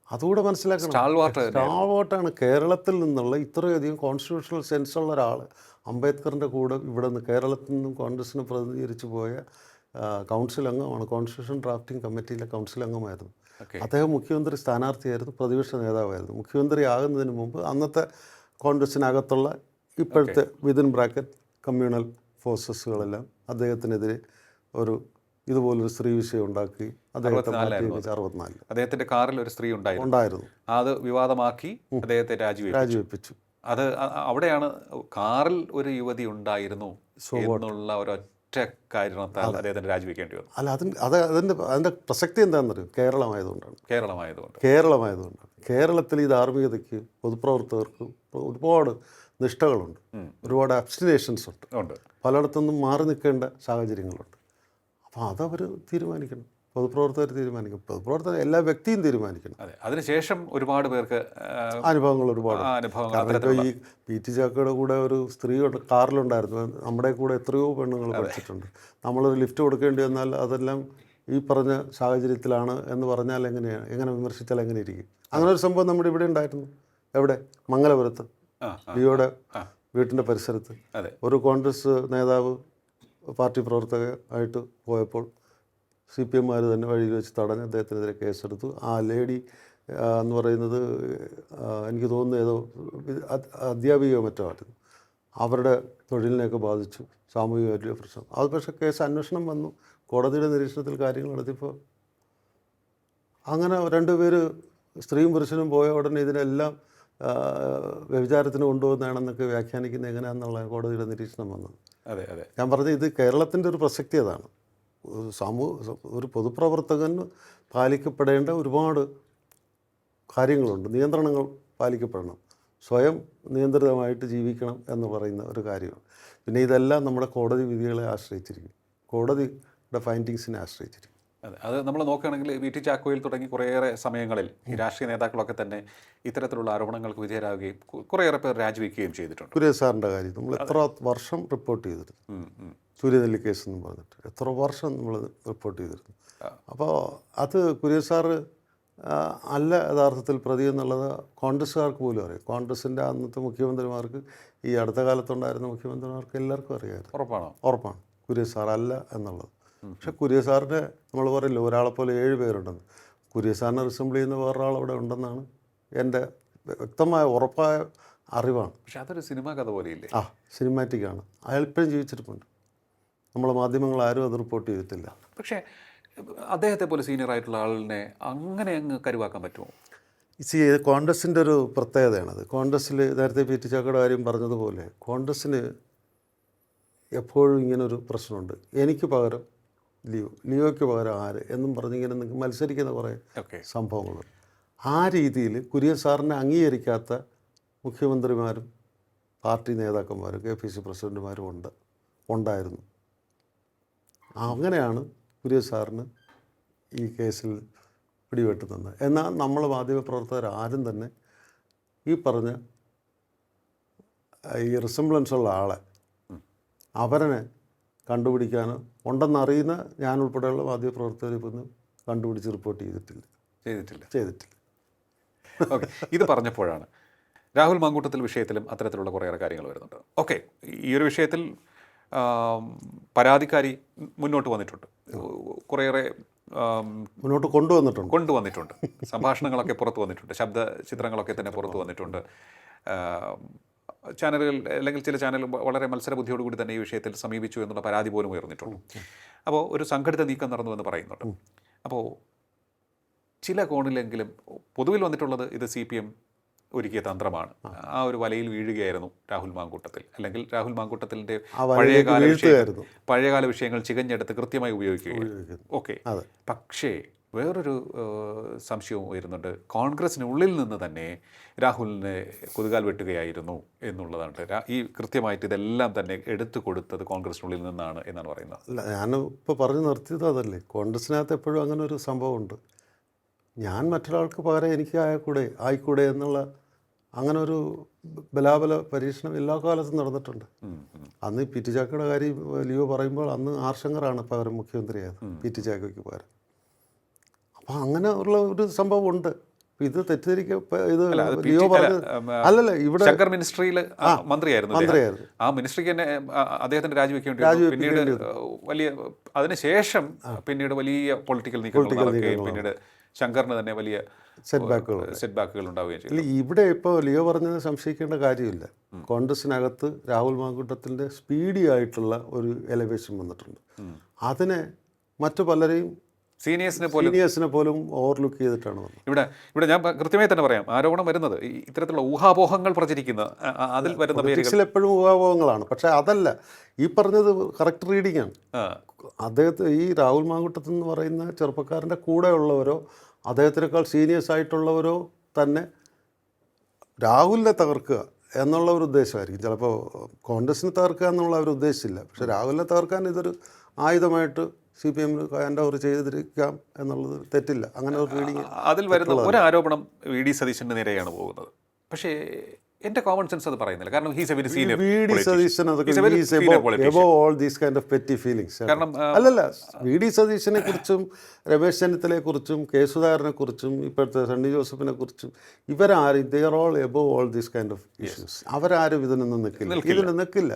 അതുകൂടെ മനസ്സിലാക്കണം. സ്റ്റാൾവാർട്ടാണ്. കേരളത്തിൽ നിന്നുള്ള ഇത്രയധികം കോൺസ്റ്റിറ്റ്യൂഷണൽ സെൻസുള്ള ഒരാൾ, അംബേദ്കറിൻ്റെ കൂടെ ഇവിടെ നിന്ന് കേരളത്തിൽ നിന്നും കോൺഗ്രസിനെ പ്രതിനിധീകരിച്ച് പോയ കൗൺസിൽ അംഗമാണ്. കോൺസ്റ്റിറ്റ്യൂഷൻ ഡ്രാഫ്റ്റിംഗ് കമ്മിറ്റിയിലെ കൗൺസിൽ അംഗമായിരുന്നു. അദ്ദേഹം മുഖ്യമന്ത്രി സ്ഥാനാർത്ഥിയായിരുന്നു, പ്രതിപക്ഷ നേതാവായിരുന്നു. മുഖ്യമന്ത്രി ആകുന്നതിന് മുമ്പ് അന്നത്തെ കോൺഗ്രസിനകത്തുള്ള ഇപ്പോഴത്തെ വിതിൻ ബ്രാക്കറ്റ് കമ്മ്യൂണൽ ഫോഴ്സസുകളെല്ലാം അദ്ദേഹത്തിനെതിരെ ഇതുപോലൊരു സ്ത്രീ വിഷയം ഉണ്ടാക്കി അദ്ദേഹത്തെ 64 അദ്ദേഹത്തിന്റെ കാറിൽ ഒരു സ്ത്രീ ഉണ്ടായിരുന്നു. അത് വിവാദമാക്കി അദ്ദേഹത്തെ രാജിവെപ്പിച്ചു. അത് അവിടെയാണ് കാറിൽ ഒരു യുവതി ഉണ്ടായിരുന്നു എന്നുള്ള ഒരൊറ്റ കാരണത്താൽ അദ്ദേഹത്തിന് രാജിവെക്കേണ്ടി വന്നു. അല്ല, അതിൻ്റെ പ്രസക്തി എന്താണെന്നറിയും? കേരളമായതുകൊണ്ടാണ്. കേരളത്തിൽ ഈ ധാർമ്മികതയ്ക്ക് പൊതുപ്രവർത്തകർക്ക് ഒരുപാട് നിഷ്ഠകളുണ്ട്, ഒരുപാട് അബ്സ്റ്റിനേഷൻസ് ഉണ്ട്, പലയിടത്തുനിന്നും മാറി നിൽക്കേണ്ട സാഹചര്യങ്ങളുണ്ട്. അപ്പോൾ അതവർ തീരുമാനിക്കണം, പൊതുപ്രവർത്തകർ തീരുമാനിക്കണം, പൊതുപ്രവർത്തകർ എല്ലാ വ്യക്തിയും തീരുമാനിക്കണം. അതെ, അതിനുശേഷം ഒരുപാട് പേർക്ക് അനുഭവങ്ങൾ ഇപ്പോൾ ഈ പി.ടി. ചാക്കോയുടെ കൂടെ ഒരു സ്ത്രീ കാറിലുണ്ടായിരുന്നു. നമ്മുടെ കൂടെ എത്രയോ പെണ്ണുങ്ങൾ പഠിച്ചിട്ടുണ്ട്. നമ്മളൊരു ലിഫ്റ്റ് കൊടുക്കേണ്ടി വന്നാൽ അതെല്ലാം ഈ പറഞ്ഞ സാഹചര്യത്തിലാണ് എന്ന് പറഞ്ഞാൽ എങ്ങനെ വിമർശിച്ചാൽ എങ്ങനെ ഇരിക്കും? അങ്ങനെ ഒരു സംഭവം നമ്മുടെ ഇവിടെ ഉണ്ടായിരുന്നു. എവിടെ? മംഗലപുരത്ത് ലിയോയുടെ വീട്ടിൻ്റെ പരിസരത്ത് ഒരു കോൺഗ്രസ് നേതാവ് പാർട്ടി പ്രവർത്തകയായിട്ട് പോയപ്പോൾ CPM തന്നെ വഴിയിൽ വെച്ച് തടഞ്ഞ് അദ്ദേഹത്തിനെതിരെ കേസെടുത്തു. ആ ലേഡി എന്ന് പറയുന്നത് എനിക്ക് തോന്നുന്നു ഏതോ അധ്യാപികയോ മറ്റോ ആയിരുന്നു. അവരുടെ തൊഴിലിനെയൊക്കെ ബാധിച്ചു, സാമൂഹികമായിട്ടുള്ള പ്രശ്നം. അത് പക്ഷേ കേസ് അന്വേഷണം വന്നു, കോടതിയുടെ നിരീക്ഷണത്തിൽ കാര്യങ്ങൾ നടത്തിയപ്പോൾ അങ്ങനെ 2 പേര് സ്ത്രീയും പുരുഷനും പോയ ഉടനെ ഇതിനെല്ലാം വ്യഭിചാരത്തിന് കൊണ്ടുപോകുന്നതാണെന്നൊക്കെ വ്യാഖ്യാനിക്കുന്നത് എങ്ങനെയാണെന്നുള്ള കോടതിയുടെ നിരീക്ഷണം വന്നത്. ഞാൻ പറഞ്ഞത് ഇത് കേരളത്തിൻ്റെ ഒരു പ്രസക്തി അതാണ്. ഒരു പൊതുപ്രവർത്തകന് പാലിക്കപ്പെടേണ്ട ഒരുപാട് കാര്യങ്ങളുണ്ട്, നിയന്ത്രണങ്ങൾ പാലിക്കപ്പെടണം, സ്വയം നിയന്ത്രിതമായിട്ട് ജീവിക്കണം എന്ന് പറയുന്ന ഒരു കാര്യമാണ്. പിന്നെ ഇതെല്ലാം നമ്മുടെ കോടതി വിധികളെ ആശ്രയിച്ചിരിക്കും, കോടതിയുടെ ഫൈൻഡിങ്സിനെ ആശ്രയിച്ചിരിക്കും. അത് നമ്മൾ നോക്കുകയാണെങ്കിൽ പി.ടി. ചാക്കോയിൽ തുടങ്ങി കുറേയേറെ സമയങ്ങളിൽ ഈ രാഷ്ട്രീയ നേതാക്കളൊക്കെ തന്നെ ഇത്തരത്തിലുള്ള ആരോപണങ്ങൾക്ക് വിധേയരാകുകയും കുറേയേറെ പേർ രാജിവെക്കുകയും ചെയ്തിട്ടുണ്ട്. സുരേഷ് സാറിൻ്റെ കാര്യം നമ്മൾ എത്ര വർഷം റിപ്പോർട്ട് ചെയ്തിരുന്നു, സൂര്യനെല്ലി കേസ് എന്ന് പറഞ്ഞിട്ട് എത്ര വർഷം നമ്മൾ റിപ്പോർട്ട് ചെയ്തിരുന്നു. അപ്പോൾ അത് കുര്യൻ സാറ് അല്ല യഥാർത്ഥത്തിൽ പ്രതി എന്നുള്ളത് കോൺഗ്രസ്സുകാർക്ക് പോലും അറിയാം. കോൺഗ്രസിൻ്റെ അന്നത്തെ മുഖ്യമന്ത്രിമാർക്ക്, ഈ അടുത്ത കാലത്തുണ്ടായിരുന്ന മുഖ്യമന്ത്രിമാർക്ക് എല്ലാവർക്കും അറിയാമായിരുന്നു. ഉറപ്പാണ് കുര്യൻ സാർ അല്ല എന്നുള്ളത്. പക്ഷെ കുര്യൻ സാറിൻ്റെ നമ്മൾ പറയില്ല ഒരാളെപ്പോലെ 7 പേരുണ്ടെന്ന്. കുര്യൻ സാറിനെ റിസംബിൾ ചെയ്യുന്ന വേറൊരാൾ അവിടെ ഉണ്ടെന്നാണ് എൻ്റെ വ്യക്തമായ ഉറപ്പായ അറിവാണ്. പക്ഷെ അതൊരു സിനിമാ കഥ പോലെയില്ലേ? സിനിമാറ്റിക്കാണ്. അയാൾ ഇപ്പോഴും ജീവിച്ചിരിപ്പുണ്ട്. നമ്മളെ മാധ്യമങ്ങൾ ആരും അത് റിപ്പോർട്ട് ചെയ്തിട്ടില്ല. പക്ഷേ അദ്ദേഹത്തെ പോലെ സീനിയർ ആയിട്ടുള്ള ആളിനെ അങ്ങനെ അങ്ങ് കരുവാക്കാൻ പറ്റുമോ? കോൺഗ്രസിൻ്റെ ഒരു പ്രത്യേകതയാണത്. കോൺഗ്രസ്സിൽ നേരത്തെ പി.ടി. ചാക്കോയുടെ കാര്യം പറഞ്ഞതുപോലെ കോൺഗ്രസ്സിന് എപ്പോഴും ഇങ്ങനൊരു പ്രശ്നമുണ്ട്. എനിക്ക് പകരം ലിയോയ്ക്ക് പകരം ആര് എന്നും പറഞ്ഞിങ്ങനെ നിങ്ങൾക്ക് മത്സരിക്കുന്ന കുറേ സംഭവങ്ങളുണ്ട്. ആ രീതിയിൽ കുര്യൻ സാറിനെ അംഗീകരിക്കാത്ത മുഖ്യമന്ത്രിമാരും പാർട്ടി നേതാക്കന്മാരും KPCC പ്രസിഡന്റുമാരും ഉണ്ടായിരുന്നു. അങ്ങനെയാണ് കുര്യൻ സാറിന് ഈ കേസിൽ പിടിവെട്ടുന്നത്. എന്നാൽ നമ്മൾ മാധ്യമപ്രവർത്തകർ ആരും തന്നെ ഈ പറഞ്ഞ ഈ റിസംബ്ലൻസ് ഉള്ള ആളെ അവരനെ കണ്ടുപിടിക്കാനോ ഉണ്ടെന്നറിയുന്ന ഞാനുൾപ്പെടെയുള്ള മാധ്യമപ്രവർത്തകർ ഇപ്പം കണ്ടുപിടിച്ച് റിപ്പോർട്ട് ചെയ്തിട്ടില്ല. ഓക്കെ, ഇത് പറഞ്ഞപ്പോഴാണ് രാഹുൽ മാങ്കൂട്ടത്തിൽ വിഷയത്തിലും അത്തരത്തിലുള്ള കുറേയേറെ കാര്യങ്ങൾ വരുന്നുണ്ട്. ഓക്കെ, ഈ ഒരു വിഷയത്തിൽ പരാതിക്കാരി മുന്നോട്ട് വന്നിട്ടുണ്ട്, കുറേയേറെ മുന്നോട്ട് കൊണ്ടുവന്നിട്ടുണ്ട്. സംഭാഷണങ്ങളൊക്കെ പുറത്തു വന്നിട്ടുണ്ട്, ശബ്ദ ചിത്രങ്ങളൊക്കെ തന്നെ പുറത്തു വന്നിട്ടുണ്ട്. ചാനലുകൾ അല്ലെങ്കിൽ ചില ചാനലുകൾ വളരെ മത്സരബുദ്ധിയോടുകൂടി തന്നെ ഈ വിഷയത്തിൽ സമീപിച്ചു എന്നുള്ള പരാതി പോലും ഉയർന്നിട്ടുണ്ട്. അപ്പോൾ ഒരു സംഘടിത നീക്കം നടന്നുവെന്ന് പറയുന്നുണ്ട്. അപ്പോൾ ചില കോണിലെങ്കിലും പൊതുവിൽ വന്നിട്ടുള്ളത് ഇത് CPM ഒരുക്കിയ തന്ത്രമാണ്, ആ ഒരു വലയിൽ വീഴുകയായിരുന്നു രാഹുൽ മാങ്കൂട്ടത്തിൽ, അല്ലെങ്കിൽ രാഹുൽ മാങ്കൂട്ടത്തിൻ്റെ പഴയകാല വിഷയങ്ങൾ ചികഞ്ഞെടുത്ത് കൃത്യമായി ഉപയോഗിക്കുകയാണ്. ഓക്കെ, പക്ഷേ വേറൊരു സംശയവും വരുന്നുണ്ട്. കോൺഗ്രസിനുള്ളിൽ നിന്ന് തന്നെ രാഹുലിനെ കുതുകാൽ വെട്ടുകയായിരുന്നു എന്നുള്ളതാണ്. ഈ കൃത്യമായിട്ട് ഇതെല്ലാം തന്നെ എടുത്തു കൊടുത്തത് കോൺഗ്രസിനുള്ളിൽ നിന്നാണ് എന്നാണ് പറയുന്നത്. അല്ല, ഞാനിപ്പോൾ പറഞ്ഞു നിർത്തിയത് അതല്ലേ, കോൺഗ്രസിനകത്ത് എപ്പോഴും അങ്ങനെ ഒരു സംഭവമുണ്ട്. ഞാൻ മറ്റൊരാൾക്ക് പകരം എനിക്ക് ആയിക്കൂടെ എന്നുള്ള അങ്ങനെ ഒരു ബലാബല പരീക്ഷണം എല്ലാ കാലത്തും നടന്നിട്ടുണ്ട്. അന്ന് PT ചാക്കോയുടെ കാര്യം ലിയോ പറയുമ്പോൾ അന്ന് ആർശങ്കറാണ് പകരം മുഖ്യമന്ത്രിയായത്, PT ചാക്കോയ്ക്ക് പകരം. അപ്പം അങ്ങനെ ഉള്ള ഒരു സംഭവം ഉണ്ട്. ഇത് ഇത് ലിയോ പറഞ്ഞത് അല്ലല്ല, ഇവിടെ ശങ്കർ മിനിസ്ട്രിയിൽ മന്ത്രിയായിരുന്നു. ആ മിനിസ്ട്രിക്ക് തന്നെ അദ്ദേഹത്തിന് രാജിവെക്കേണ്ടി പിന്നീട് വലിയ അതിനുശേഷം പിന്നീട് വലിയ പൊളിറ്റിക്കൽ നീക്കങ്ങൾ നടക്കുകയും പിന്നീട് ശങ്കറിന് തന്നെ വലിയ സെറ്റ് ബാക്കുകൾ ഉണ്ടാവുകയും ചെയ്തു. ഇവിടെ ഇപ്പോൾ ലിയോ പറഞ്ഞത് സംശയിക്കേണ്ട കാര്യമില്ല. കോൺഗ്രസിനകത്ത് രാഹുൽ മാങ്കൂട്ടത്തിൻ്റെ സ്പീഡി ആയിട്ടുള്ള ഒരു എലവേഷൻ വന്നിട്ടുണ്ട്. അതിനെ മറ്റു പലരെയും സീനിയേഴ്സിനെ പോലും ഓവർലുക്ക് ചെയ്തിട്ടാണ് വന്നത്. ഇവിടെ ഞാൻ കൃത്യമായി തന്നെ പറയാം, ആരോപണം വരുന്നത് ഇത്തരത്തിലുള്ള ഊഹാപോഹങ്ങൾ പ്രചരിക്കുന്ന അതിൽ വരുന്ന പൊളിറ്റിക്സിൽ എപ്പോഴും ഊഹാപോഹങ്ങളാണ്. പക്ഷേ അതല്ല, ഈ പറഞ്ഞത് കറക്റ്റ് റീഡിംഗ് ആണ്. അദ്ദേഹത്തെ ഈ രാഹുൽ മാങ്കൂട്ടത്തിൽ എന്ന് പറയുന്ന ചെറുപ്പക്കാരൻ്റെ കൂടെയുള്ളവരോ അദ്ദേഹത്തിനേക്കാൾ സീനിയേഴ്സ് ആയിട്ടുള്ളവരോ തന്നെ രാഹുലിനെ തകർക്കുക എന്നുള്ള ഒരു ഉദ്ദേശമായിരിക്കും. ചിലപ്പോൾ കോൺഗ്രസിനെ തകർക്കുക എന്നുള്ള അവർ ഉദ്ദേശിച്ചില്ല, പക്ഷേ രാഹുലിനെ തകർക്കാൻ ഇതൊരു ആയുധമായിട്ട് CPM ഹാൻഡ് ഓവർ ചെയ്തിരിക്കാം എന്നുള്ളത് തെറ്റില്ല. അങ്ങനെ ഒരു റീഡിങ്. അതിൽ വരുന്ന ഒരു ആരോപണം VD സതീശൻ്റെ നേരെയാണ് പോകുന്നത്. പക്ഷേ എൻ്റെ കോമൺ സെൻസ് അത് പറയുന്നില്ല. കാരണം VD സതീശൻ കാരണം അല്ലല്ല, VD സതീശനെ കുറിച്ചും രമേശ് ചെന്നിത്തലയെ കുറിച്ചും കെ സുധാകരനെ കുറിച്ചും ഇപ്പോഴത്തെ സണ്ണി ജോസഫിനെ കുറിച്ചും ഇവരാരും they are all above all these kind of issues. അവരാരും ഇതിനൊന്നും നിൽക്കില്ല.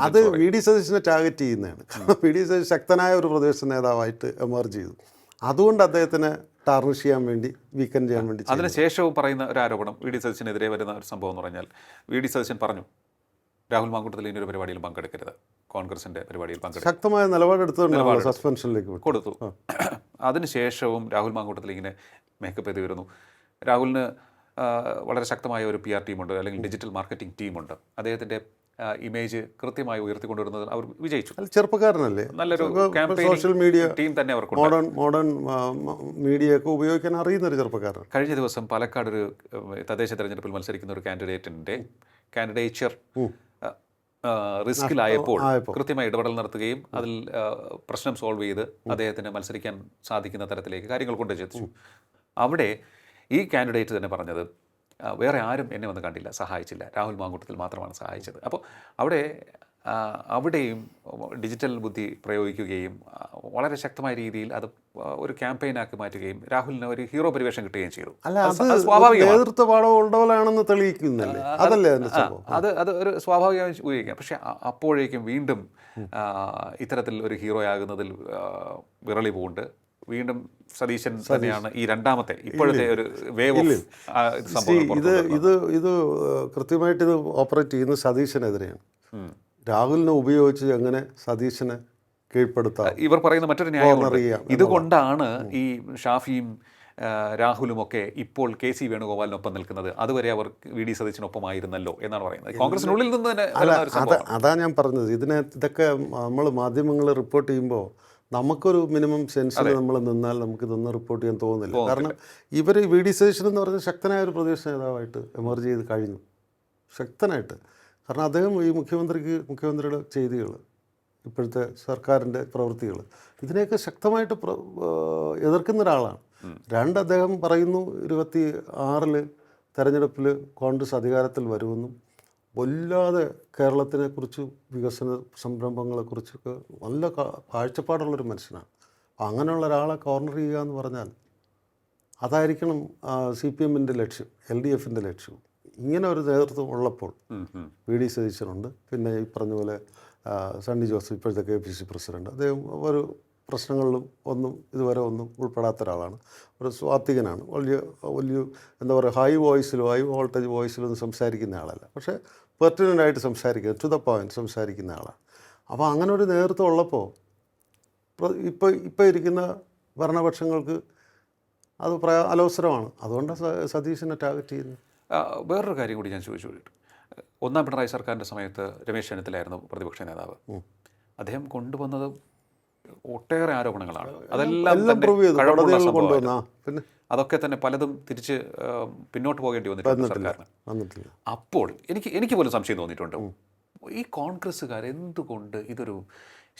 അത് VD സതീശനെ ടാർഗറ്റ് ചെയ്യുന്നതാണ്. VD സതീശൻ ശക്തനായ ഒരു പ്രതിപക്ഷ നേതാവായിട്ട് എമർജ് ചെയ്തു. അതുകൊണ്ട് അദ്ദേഹത്തിന് ടാർണിഷ് ചെയ്യാൻ വേണ്ടി, വീക്കൻ ചെയ്യാൻ വേണ്ടി. അതിനുശേഷവും പറയുന്ന ഒരു ആരോപണം VD സതീശനെതിരെ വരുന്ന ഒരു സംഭവം എന്ന് പറഞ്ഞാൽ, VD സതീശൻ പറഞ്ഞു രാഹുൽ മാങ്കൂട്ടത്തിൽ ഇനി ഒരു പരിപാടിയിൽ പങ്കെടുക്കരുത്, കോൺഗ്രസിൻ്റെ പരിപാടിയിൽ പങ്കെടുക്കും. ശക്തമായ നിലപാടെടുത്തുകൊണ്ട് സസ്പെൻഷനിലേക്ക് കൊടുത്തു. അതിനുശേഷവും രാഹുൽ മാങ്കൂട്ടത്തിൽ ഇങ്ങനെ മേക്കപ്പ് ചെയ്ത് വരുന്നു. രാഹുലിന് വളരെ ശക്തമായ ഒരു PR ടീമുണ്ട്, അല്ലെങ്കിൽ ഡിജിറ്റൽ മാർക്കറ്റിംഗ് ടീമുണ്ട്. അദ്ദേഹത്തിൻ്റെ ഇമേജ് കൃത്യമായി ഉയർത്തിക്കൊണ്ടുവരുന്നത് അവർ വിജയിച്ചു. ചെറുപ്പക്കാരനല്ലേ, നല്ലൊരു സോഷ്യൽ മീഡിയ ടീം തന്നെ അവർക്ക് മോഡേൺ മീഡിയ ഒക്കെ ഉപയോഗിക്കാൻ അറിയുന്ന ഒരു ചെറുപ്പക്കാരൻ. കഴിഞ്ഞ ദിവസം പാലക്കാട് ഒരു തദ്ദേശ തെരഞ്ഞെടുപ്പിൽ മത്സരിക്കുന്ന ഒരു കാൻഡിഡേച്ചർ റിസ്കിലായപ്പോൾ കൃത്യമായി ഇടപെടൽ നടത്തുകയും അതിൽ പ്രശ്നം സോൾവ് ചെയ്ത് അദ്ദേഹത്തിന് മത്സരിക്കാൻ സാധിക്കുന്ന തരത്തിലേക്ക് കാര്യങ്ങൾ കൊണ്ടുചെന്നു. അവിടെ ഈ കാൻഡിഡേറ്റ് തന്നെ പറഞ്ഞത്, വേറെ ആരും എന്നെ വന്ന് കണ്ടില്ല, സഹായിച്ചില്ല, രാഹുൽ മാങ്കൂട്ടത്തിൽ മാത്രമാണ് സഹായിച്ചത്. അപ്പോൾ അവിടെയും ഡിജിറ്റൽ ബുദ്ധി പ്രയോഗിക്കുകയും വളരെ ശക്തമായ രീതിയിൽ അത് ഒരു ക്യാമ്പയിനാക്കി മാറ്റുകയും രാഹുലിന് ഒരു ഹീറോ പരിവേഷം കിട്ടുകയും ചെയ്തു. സ്വാഭാവികമാണെന്ന് തെളിയിക്കുന്നല്ലേ, അതല്ലേ അത് ഒരു സ്വാഭാവികമായി ഉപയോഗിക്കാം. പക്ഷെ അപ്പോഴേക്കും വീണ്ടും ഇത്തരത്തിൽ ഒരു ഹീറോ ആകുന്നതിൽ വിറളി പൂണ്ട് വീണ്ടും സതീശൻ തന്നെയാണ് ഈ രണ്ടാമത്തെ ഇപ്പോഴത്തെ ഒരു വേവ് ഓഫ് സംഭവം. ഇത് കൃത്യമായിട്ട് ഇത് ഓപ്പറേറ്റ് ചെയ്യുന്നത് സതീശനെതിരെയാണ്. രാഹുലിനെ ഉപയോഗിച്ച് എങ്ങനെ സതീശനെ കീഴ്പ്പെടുത്താം. ഇവർ പറയുന്ന മറ്റൊരു ന്യായം, ഇതുകൊണ്ടാണ് ഈ ഷാഫിയും രാഹുലുമൊക്കെ ഇപ്പോൾ KC വേണുഗോപാലിനൊപ്പം നിൽക്കുന്നത്. അതുവരെ അവർ VD സതീശനൊപ്പമായിരുന്നല്ലോ എന്നാണ് പറയുന്നത്. കോൺഗ്രസിനുള്ളിൽ നിന്ന് തന്നെ അതാ ഞാൻ പറഞ്ഞത്. ഇതൊക്കെ നമ്മൾ മാധ്യമങ്ങൾ റിപ്പോർട്ട് ചെയ്യുമ്പോൾ നമുക്കൊരു മിനിമം സെൻസിൽ നമ്മൾ നിന്നാൽ നമുക്ക് ഇതൊന്നും റിപ്പോർട്ട് ചെയ്യാൻ തോന്നുന്നില്ല. കാരണം ഇവർ VD സതീശൻ എന്ന് പറഞ്ഞ ശക്തനായ ഒരു പ്രതിപക്ഷ നേതാവായിട്ട് എമർജ് ചെയ്ത് കഴിഞ്ഞു, ശക്തനായിട്ട്. കാരണം അദ്ദേഹം ഈ മുഖ്യമന്ത്രിയുടെ ചെയ്തികൾ, ഇപ്പോഴത്തെ സർക്കാരിൻ്റെ പ്രവൃത്തികൾ, ഇതിനെയൊക്കെ ശക്തമായിട്ട് എതിർക്കുന്ന ഒരാളാണ്. അദ്ദേഹം പറയുന്നു 26 തെരഞ്ഞെടുപ്പിൽ കോൺഗ്രസ് അധികാരത്തിൽ വരുമെന്നും വല്ലാതെ കേരളത്തിനെക്കുറിച്ച് വികസന സംരംഭങ്ങളെക്കുറിച്ചൊക്കെ നല്ല കാഴ്ചപ്പാടുള്ളൊരു മനുഷ്യനാണ്. അപ്പോൾ അങ്ങനെയുള്ള ഒരാളെ കോർണർ ചെയ്യുക എന്ന് പറഞ്ഞാൽ അതായിരിക്കണം CPM-ൻ്റെ ലക്ഷ്യം, LDF-ൻ്റെ ലക്ഷ്യം. ഇങ്ങനെ ഒരു നേതൃത്വം ഉള്ളപ്പോൾ VD സതീശനുണ്ട്, പിന്നെ ഈ പറഞ്ഞ പോലെ സണ്ണി ജോസഫ് ഇപ്പോഴത്തെ KPCC പ്രസിഡന്റ്, അദ്ദേഹം ഒരു പ്രശ്നങ്ങളിലും ഇതുവരെ ഉൾപ്പെടാത്ത ഒരാളാണ്. ഒരു സ്വാത്വികനാണ്, വലിയ എന്താ പറയുക, ഹൈ വോൾട്ടേജ് വോയിസിലൊന്നും സംസാരിക്കുന്ന ആളല്ല, പക്ഷേ പെർട്ടിനൻ്റായിട്ട് സംസാരിക്കുക, ടു ദ പോയിൻറ്റ് സംസാരിക്കുന്ന ആളാണ്. അപ്പോൾ അങ്ങനെ ഒരു നേതൃത്വം ഉള്ളപ്പോൾ ഇപ്പോൾ ഇരിക്കുന്ന ഭരണപക്ഷങ്ങൾക്ക് അത് അലോസരമാണ്. അതുകൊണ്ടാണ് സതീശനെ ടാർഗറ്റ് ചെയ്യുന്നത്. വേറൊരു കാര്യം കൂടി ഞാൻ ചോദിച്ചു. ഒന്നാം പിണറായി സർക്കാരിൻ്റെ സമയത്ത് രമേശ് ചെന്നിത്തലയായിരുന്നു പ്രതിപക്ഷ നേതാവ്. അദ്ദേഹം കൊണ്ടുവന്നത് ഒട്ടേറെ ആരോപണങ്ങളാണ്. അതെല്ലാം പ്രൂവ് ചെയ്തു കൊണ്ടുവന്ന, പിന്നെ അതൊക്കെ തന്നെ പലതും തിരിച്ച് പിന്നോട്ട് പോകേണ്ടി വന്നിട്ടുണ്ട് സർക്കാരിന്. അപ്പോൾ എനിക്ക് പോലും സംശയം തോന്നിയിട്ടുണ്ട്, ഈ കോൺഗ്രസ്സുകാർ എന്തുകൊണ്ട് ഇതൊരു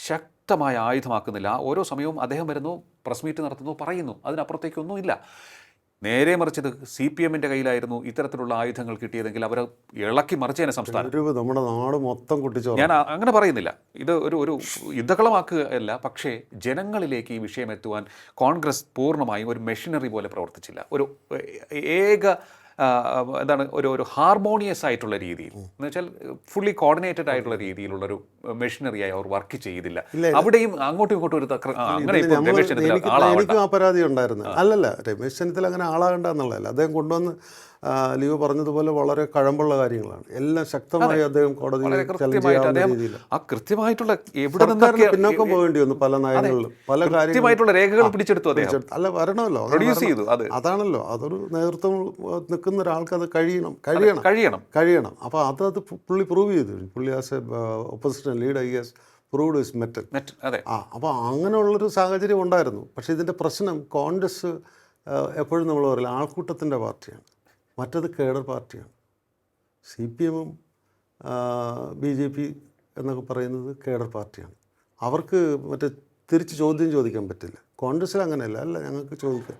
ശക്തമായ ആയുധമാക്കുന്നില്ല? ഓരോ സമയവും അദ്ദേഹം വരുന്നു, പ്രസ് മീറ്റ് നടത്തുന്നു, പറയുന്നു, അതിനപ്പുറത്തേക്കൊന്നും ഇല്ല. നേരെ മറിച്ചത് CPM-ൻ്റെ കയ്യിലായിരുന്നു ഇത്തരത്തിലുള്ള ആയുധങ്ങൾ കിട്ടിയതെങ്കിൽ അവർ ഇളക്കി മറിച്ചതിനെ സംസ്ഥാനം. നമ്മുടെ നാട് മൊത്തം കുട്ടിച്ചോ. ഞാൻ അങ്ങനെ പറയുന്നില്ല, ഇത് ഒരു യുദ്ധക്കളമാക്കുകയല്ല, പക്ഷേ ജനങ്ങളിലേക്ക് ഈ വിഷയം എത്തുവാൻ കോൺഗ്രസ് പൂർണ്ണമായും ഒരു മെഷീനറി പോലെ പ്രവർത്തിച്ചില്ല. ഒരു ഏക എന്താണ് ഒരു ഹാർമോണിയസ് ആയിട്ടുള്ള രീതിയിൽ, എന്ന് വെച്ചാൽ ഫുള്ളി കോർഡിനേറ്റഡ് ആയിട്ടുള്ള രീതിയിലുള്ളൊരു മെഷീനറിയായി അവർ വർക്ക് ചെയ്തില്ല. അവിടെയും അങ്ങോട്ടും ഇങ്ങോട്ടും ഒരു എനിക്കും ആ പരാതി ഉണ്ടായിരുന്നു. അല്ലല്ല, രമേശ് ചെന്നിത്തല അങ്ങനെ ആളാകണ്ട എന്നുള്ളതല്ല. അദ്ദേഹം കൊണ്ടുവന്ന് ലിയോ പറഞ്ഞതുപോലെ വളരെ കഴമ്പുള്ള കാര്യങ്ങളാണ് എല്ലാം. ശക്തമായി അദ്ദേഹം കോടതിയിൽ കൃത്യമായിട്ടുള്ള പിന്നോക്കം പോകേണ്ടി വന്നു പല നയങ്ങളിലും, പല കാര്യങ്ങളും രേഖകൾ പിടിച്ചെടുത്തു. അല്ല, വരണമല്ലോ, അതാണല്ലോ, അതൊരു നേതൃത്വം നിൽക്കുന്ന ഒരാൾക്ക് അത് കഴിയണം. അപ്പോൾ അത് പുള്ളി പ്രൂവ് ചെയ്തു. പുള്ളി as A opposition leader proved his metal. അപ്പോൾ അങ്ങനെയുള്ളൊരു സാഹചര്യം ഉണ്ടായിരുന്നു. പക്ഷേ ഇതിൻ്റെ പ്രശ്നം കോൺഗ്രസ് എപ്പോഴും നമ്മൾ പറയില്ല, ആൾക്കൂട്ടത്തിൻ്റെ പാർട്ടിയാണ്, മറ്റത് കേഡർ പാർട്ടിയാണ്. CPM-ഉം BJP എന്നൊക്കെ പറയുന്നത് കേഡർ പാർട്ടിയാണ്. അവർക്ക് തിരിച്ച് ചോദ്യം ചോദിക്കാൻ പറ്റില്ല. കോൺഗ്രസ്സിൽ അങ്ങനെയല്ല. അല്ല, ഞങ്ങൾക്ക് ചോദിക്കാം,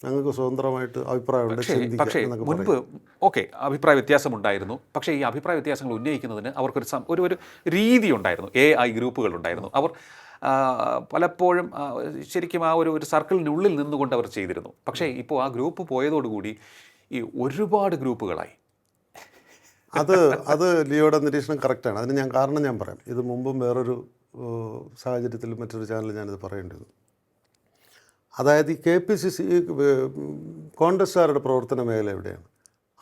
ഞങ്ങൾക്ക് സ്വതന്ത്രമായിട്ട് അഭിപ്രായമുണ്ട്. പക്ഷേ മുൻപ് അഭിപ്രായ വ്യത്യാസമുണ്ടായിരുന്നു. പക്ഷേ ഈ അഭിപ്രായ വ്യത്യാസങ്ങൾ ഉന്നയിക്കുന്നതിന് അവർക്കൊരു ഒരു രീതി ഉണ്ടായിരുന്നു. AI ഗ്രൂപ്പുകൾ ഉണ്ടായിരുന്നു. അവർ പലപ്പോഴും ശരിക്കും ആ ഒരു സർക്കിളിനുള്ളിൽ നിന്നുകൊണ്ട് അവർ ചെയ്തിരുന്നു. പക്ഷേ ഇപ്പോൾ ആ ഗ്രൂപ്പ് പോയതോടുകൂടി ഈ ഒരുപാട് ഗ്രൂപ്പുകളായി. അത് ലിയോയുടെ നിരീക്ഷണം കറക്റ്റാണ്. അതിന് കാരണം ഞാൻ പറയാം. ഇത് മുമ്പും വേറൊരു സാഹചര്യത്തിൽ മറ്റൊരു ചാനലിൽ ഞാനിത് പറയേണ്ടത്. അതായത് ഈ KPCC കോൺഗ്രസ്സുകാരുടെ പ്രവർത്തന മേഖല എവിടെയാണ്?